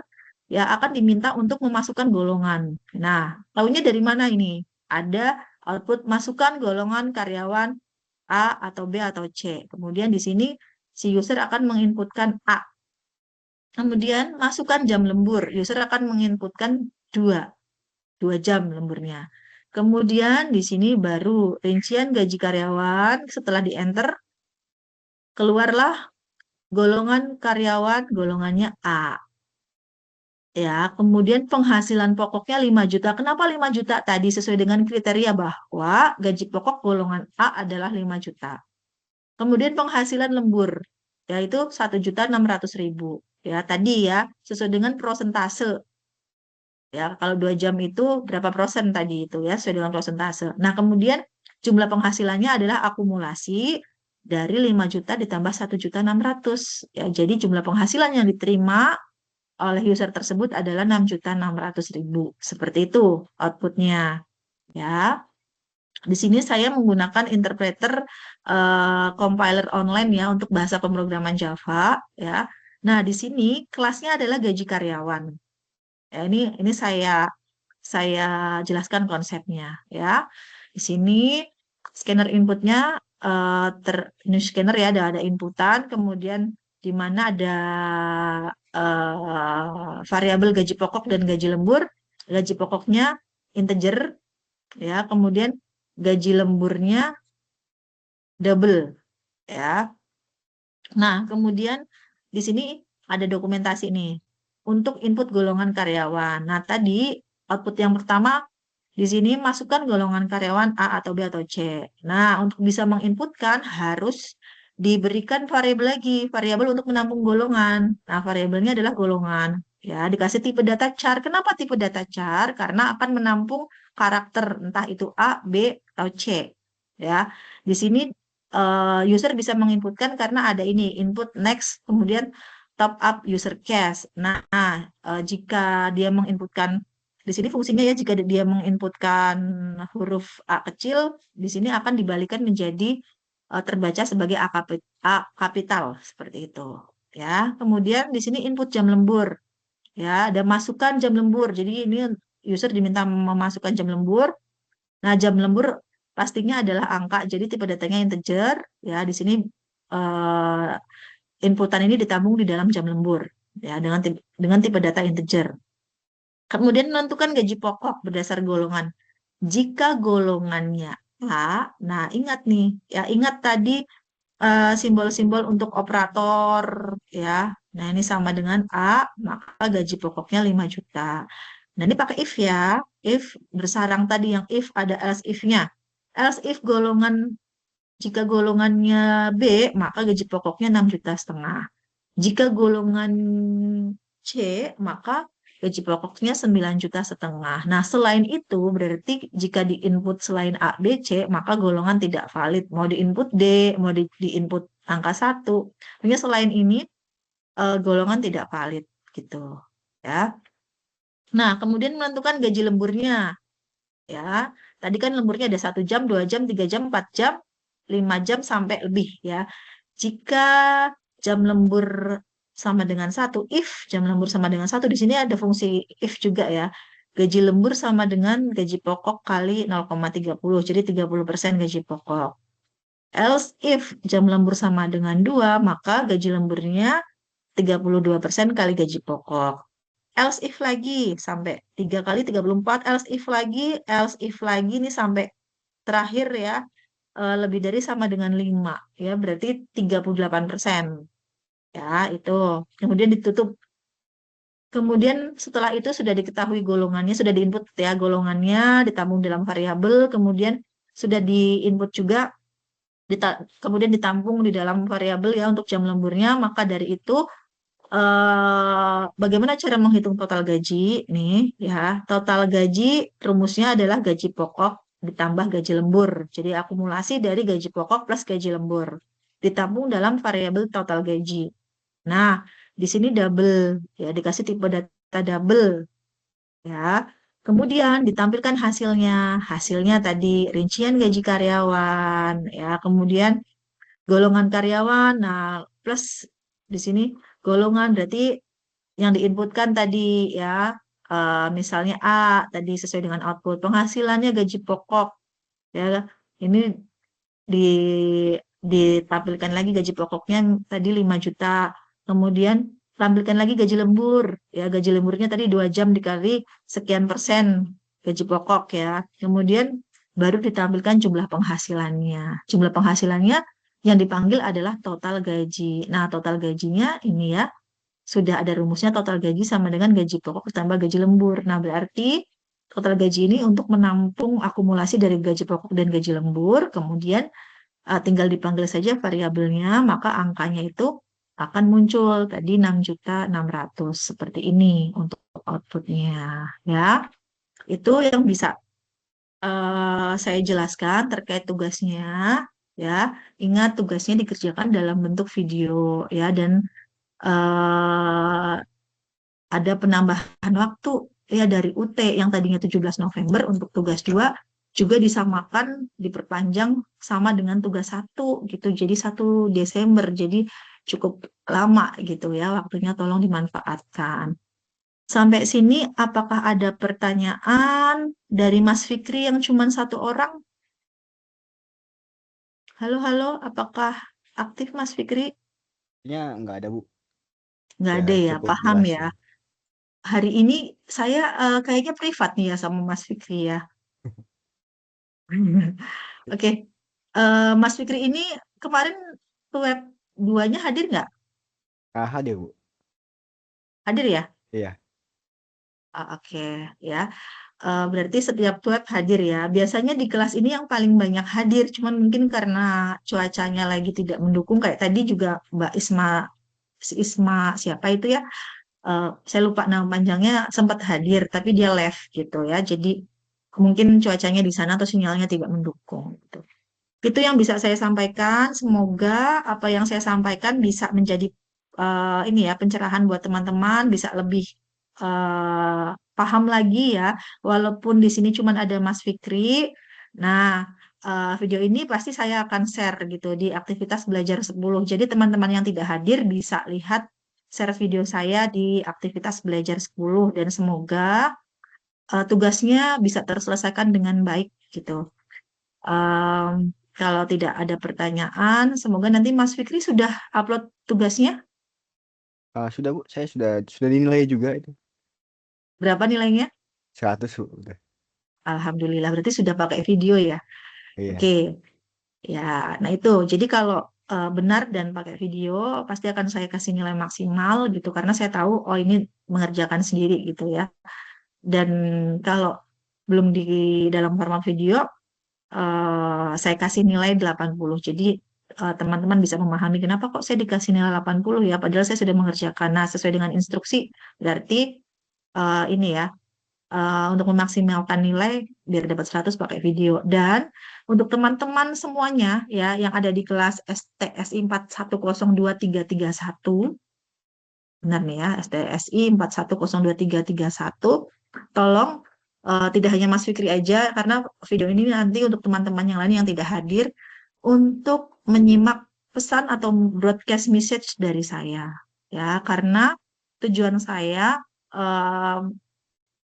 [SPEAKER 1] ya akan diminta untuk memasukkan golongan. Nah, tahunya dari mana ini? Ada output masukkan golongan karyawan A atau B atau C. Kemudian di sini si user akan menginputkan A. Kemudian masukkan jam lembur. User akan menginputkan 2 jam lemburnya. Kemudian di sini baru rincian gaji karyawan. Setelah di enter, keluarlah golongan karyawan, golongannya A. Ya, kemudian penghasilan pokoknya 5 juta. Kenapa 5 juta? Tadi sesuai dengan kriteria bahwa gaji pokok golongan A adalah 5 juta. Kemudian penghasilan lembur, yaitu 1.600.000. Ya, tadi ya, sesuai dengan prosentase. Ya, kalau 2 jam itu berapa persen tadi itu ya, sesuai dengan prosentase. Nah, kemudian jumlah penghasilannya adalah akumulasi dari 5 juta ditambah 1.600.000. Ya, jadi jumlah penghasilan yang diterima oleh user tersebut adalah 6.600.000. Seperti itu outputnya. Ya, di sini saya menggunakan interpreter compiler online ya untuk bahasa pemrograman Java. Ya, nah di sini kelasnya adalah gaji karyawan. Ya, ini saya jelaskan konsepnya ya. Di sini scanner inputnya ini scanner ya ada inputan, kemudian di mana ada variabel gaji pokok dan gaji lembur. Gaji pokoknya integer ya, kemudian gaji lemburnya double ya. Nah, kemudian di sini ada dokumentasi nih untuk input golongan karyawan. Nah, tadi output yang pertama di sini masukkan golongan karyawan A atau B atau C. Nah, untuk bisa menginputkan harus diberikan variabel lagi, variabel untuk menampung golongan. Nah, variabelnya adalah golongan. Ya, dikasih tipe data char. Kenapa tipe data char? Karena akan menampung karakter entah itu A, B, atau C. Ya, di sini user bisa menginputkan karena ada ini input next, kemudian top up user cache. Nah, jika dia menginputkan di sini fungsinya ya, jika dia menginputkan huruf A kecil, di sini akan dibalikan menjadi terbaca sebagai A kapital seperti itu. Ya, kemudian di sini input jam lembur. Ya, ada masukan jam lembur. Jadi ini user diminta memasukkan jam lembur. Nah, jam lembur pastinya adalah angka. Jadi tipe datanya integer. Ya, di sini eh, inputan ini ditabung di dalam jam lembur. Ya, dengan tipe data integer. Kemudian menentukan gaji pokok berdasar golongan. Jika golongannya A, nah ingat nih, ya ingat tadi simbol-simbol untuk operator ya. Nah, ini sama dengan A, maka gaji pokoknya 5 juta. Nah, ini pakai if ya. If bersarang tadi yang if ada else if-nya. Else if jika golongannya B, maka gaji pokoknya 6,5 juta. Jika golongan C, maka gaji pokoknya 9,5 juta. Nah, selain itu berarti jika di input selain A, B, C, maka golongan tidak valid. Mau di input D, mau di input angka 1. Pokoknya selain ini golongan tidak valid gitu. Ya. Nah, kemudian menentukan gaji lemburnya. Ya, tadi kan lemburnya ada 1 jam, 2 jam, 3 jam, 4 jam, 5 jam sampai lebih ya. Jika jam lembur sama dengan 1, if jam lembur sama dengan 1, di sini ada fungsi if juga ya. Gaji lembur sama dengan gaji pokok kali 0,30, jadi 30% gaji pokok. Else if jam lembur sama dengan 2, maka gaji lemburnya 32% kali gaji pokok. Else if lagi sampai 3 kali 34, else if lagi nih sampai terakhir ya, lebih dari sama dengan 5 ya, berarti 38%. Ya, itu. Kemudian ditutup. Kemudian setelah itu sudah diketahui golongannya, sudah diinput ya golongannya, ditabung dalam variabel, kemudian sudah diinput juga kemudian ditampung di dalam variabel ya untuk jam lemburnya, maka dari itu bagaimana cara menghitung total gaji? Nih ya, total gaji rumusnya adalah gaji pokok ditambah gaji lembur. Jadi akumulasi dari gaji pokok plus gaji lembur ditampung dalam variabel total gaji. Nah, di sini double ya, dikasih tipe data double ya. Kemudian ditampilkan hasilnya. Hasilnya tadi rincian gaji karyawan ya, kemudian golongan karyawan. Nah, plus di sini golongan berarti yang diinputkan tadi ya, misalnya A tadi sesuai dengan output penghasilannya gaji pokok ya, ini di ditampilkan lagi gaji pokoknya yang tadi 5 juta, kemudian tampilkan lagi gaji lembur ya, gaji lemburnya tadi 2 jam dikali sekian persen gaji pokok ya, kemudian baru ditampilkan jumlah penghasilannya yang dipanggil adalah total gaji. Nah, total gajinya ini ya, sudah ada rumusnya, total gaji sama dengan gaji pokok ditambah gaji lembur. Nah, berarti total gaji ini untuk menampung akumulasi dari gaji pokok dan gaji lembur, kemudian tinggal dipanggil saja variabelnya, maka angkanya itu akan muncul tadi 6.600.000 seperti ini untuk outputnya ya. Itu yang bisa saya jelaskan terkait tugasnya ya. Ingat tugasnya dikerjakan dalam bentuk video ya, dan eh, ada penambahan waktu ya dari UT yang tadinya 17 November untuk tugas 2 juga disamakan, diperpanjang sama dengan tugas 1 gitu. Jadi 1 Desember. Jadi cukup lama gitu ya waktunya, tolong dimanfaatkan. Sampai sini apakah ada pertanyaan dari Mas Fikri yang cuma satu orang? Halo, halo, apakah aktif Mas Fikri?
[SPEAKER 2] Kayaknya nggak ada, Bu.
[SPEAKER 1] Nggak
[SPEAKER 2] Udah
[SPEAKER 1] ada ya,
[SPEAKER 2] cukup
[SPEAKER 1] paham
[SPEAKER 2] jelas
[SPEAKER 1] ya.
[SPEAKER 2] ya.
[SPEAKER 1] Hari ini saya kayaknya privat nih ya sama Mas Fikri ya. Oke, Mas Fikri ini kemarin web duanya hadir nggak?
[SPEAKER 2] Ah, ada, Bu.
[SPEAKER 1] Hadir ya?
[SPEAKER 2] Iya.
[SPEAKER 1] Oke, ya. Berarti setiap web hadir ya. Biasanya di kelas ini yang paling banyak hadir, cuman mungkin karena cuacanya lagi tidak mendukung, kayak tadi juga Mbak Isma, si Isma siapa itu ya? Saya lupa nama panjangnya, sempat hadir, tapi dia left gitu ya. Jadi mungkin cuacanya di sana atau sinyalnya tidak mendukung, gitu. Itu yang bisa saya sampaikan. Semoga apa yang saya sampaikan bisa menjadi ini ya, pencerahan buat teman-teman, bisa lebih paham lagi ya. Walaupun di sini cuma ada Mas Fikri. Nah, video ini pasti saya akan share gitu di aktivitas belajar 10. Jadi teman-teman yang tidak hadir bisa lihat share video saya di aktivitas belajar 10, dan semoga tugasnya bisa terselesaikan dengan baik gitu. Em, Kalau tidak ada pertanyaan, semoga nanti Mas Fikri sudah upload tugasnya.
[SPEAKER 2] Ah, sudah, Bu. Saya sudah dinilai juga itu.
[SPEAKER 1] Berapa nilainya?
[SPEAKER 2] 100, Bu. Udah.
[SPEAKER 1] Alhamdulillah, berarti sudah pakai video ya. Oke,
[SPEAKER 2] Iya.
[SPEAKER 1] ya. Nah itu, jadi kalau benar dan pakai video, pasti akan saya kasih nilai maksimal gitu, karena saya tahu, oh ini mengerjakan sendiri gitu ya. Dan kalau belum di dalam format video, saya kasih nilai 80. Jadi teman-teman bisa memahami kenapa kok saya dikasih nilai 80 ya, padahal saya sudah mengerjakan. Nah, sesuai dengan instruksi, berarti ini ya, untuk memaksimalkan nilai biar dapat 100 pakai video. Dan untuk teman-teman semuanya ya yang ada di kelas STSI 4102.331, benar nih ya, STSI 4102.331, tolong tidak hanya Mas Fikri aja, karena video ini nanti untuk teman-teman yang lain yang tidak hadir, untuk menyimak pesan atau broadcast message dari saya ya, karena tujuan saya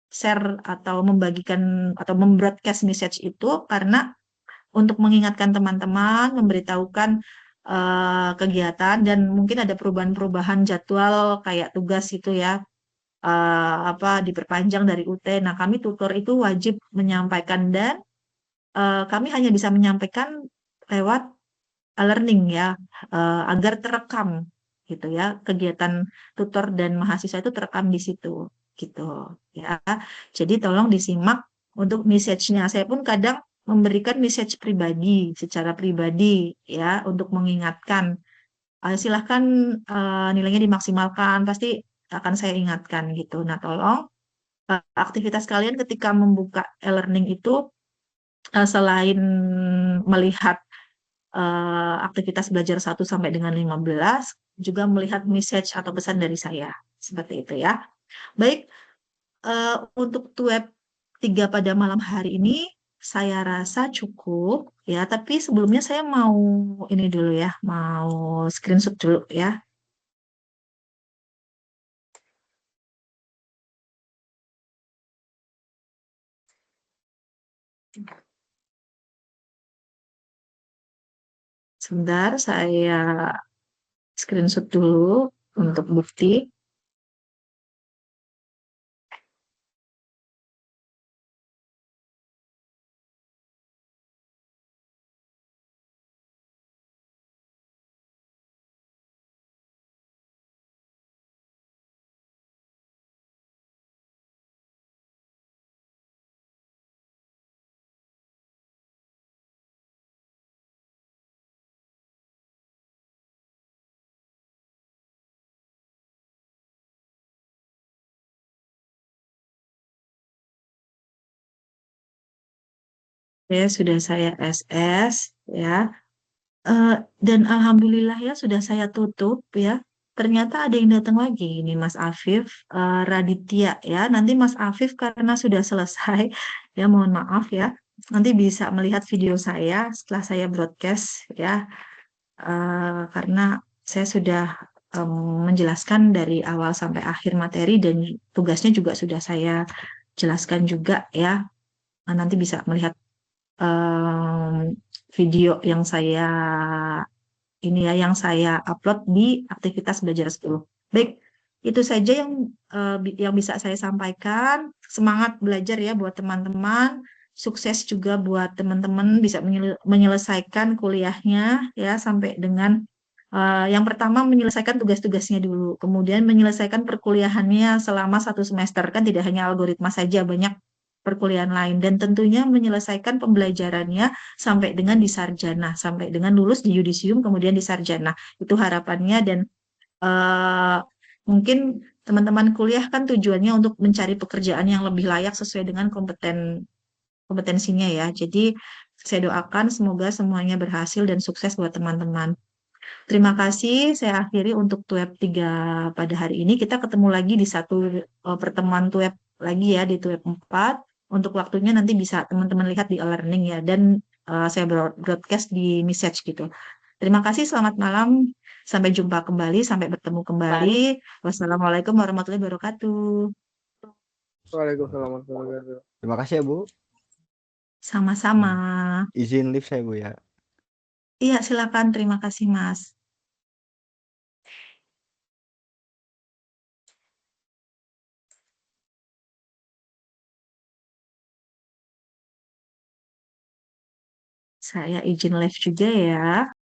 [SPEAKER 1] share atau membagikan atau membroadcast message itu karena untuk mengingatkan teman-teman, memberitahukan kegiatan, dan mungkin ada perubahan-perubahan jadwal kayak tugas itu ya, apa diperpanjang dari UT. Nah, kami tutor itu wajib menyampaikan, dan kami hanya bisa menyampaikan lewat learning ya, agar terekam gitu ya, kegiatan tutor dan mahasiswa itu terekam di situ gitu ya. Jadi tolong disimak untuk message-nya. Saya pun kadang memberikan message pribadi secara pribadi ya untuk mengingatkan. Silahkan nilainya dimaksimalkan, pasti akan saya ingatkan gitu. Nah, tolong aktivitas kalian ketika membuka e-learning itu selain melihat aktivitas belajar 1 sampai dengan 15, juga melihat message atau pesan dari saya. Seperti itu ya. Baik, untuk web 3 pada malam hari ini saya rasa cukup ya, tapi sebelumnya saya mau ini dulu ya, mau screenshot dulu ya. Sebentar, saya screenshot dulu untuk bukti. Ya, sudah saya SS ya. Eh, dan alhamdulillah ya sudah saya tutup ya. Ternyata ada yang datang lagi ini Mas Afif Raditya ya. Nanti Mas Afif karena sudah selesai ya, mohon maaf ya. Nanti bisa melihat video saya setelah saya broadcast ya. Karena saya sudah em, menjelaskan dari awal sampai akhir materi dan tugasnya juga sudah saya jelaskan juga ya. Nanti bisa melihat video yang saya ini ya, yang saya upload di aktivitas belajar 10. Baik, itu saja yang bisa saya sampaikan. Semangat belajar ya buat teman-teman. Sukses juga buat teman-teman bisa menyelesaikan kuliahnya ya sampai dengan yang pertama menyelesaikan tugas-tugasnya dulu, kemudian menyelesaikan perkuliahannya selama 1 semester, kan tidak hanya algoritma saja, banyak perkuliahan lain, dan tentunya menyelesaikan pembelajarannya sampai dengan di sarjana, sampai dengan lulus di yudisium kemudian di sarjana. Itu harapannya, dan eh, mungkin teman-teman kuliah kan tujuannya untuk mencari pekerjaan yang lebih layak sesuai dengan kompetensinya ya. Jadi saya doakan semoga semuanya berhasil dan sukses buat teman-teman. Terima kasih. Saya akhiri untuk Tueb 3 pada hari ini. Kita ketemu lagi di satu pertemuan Tueb lagi ya, di Tueb 4. Untuk waktunya nanti bisa teman-teman lihat di e-learning ya. Dan saya broadcast di message gitu. Terima kasih, selamat malam. Sampai jumpa kembali, sampai bertemu kembali. Wassalamualaikum warahmatullahi wabarakatuh.
[SPEAKER 2] Waalaikumsalam warahmatullahi wabarakatuh. Terima kasih ya Bu.
[SPEAKER 1] Sama-sama.
[SPEAKER 2] Izin live saya Bu ya.
[SPEAKER 1] Iya, silakan. Terima kasih, Mas. Saya izin live juga ya.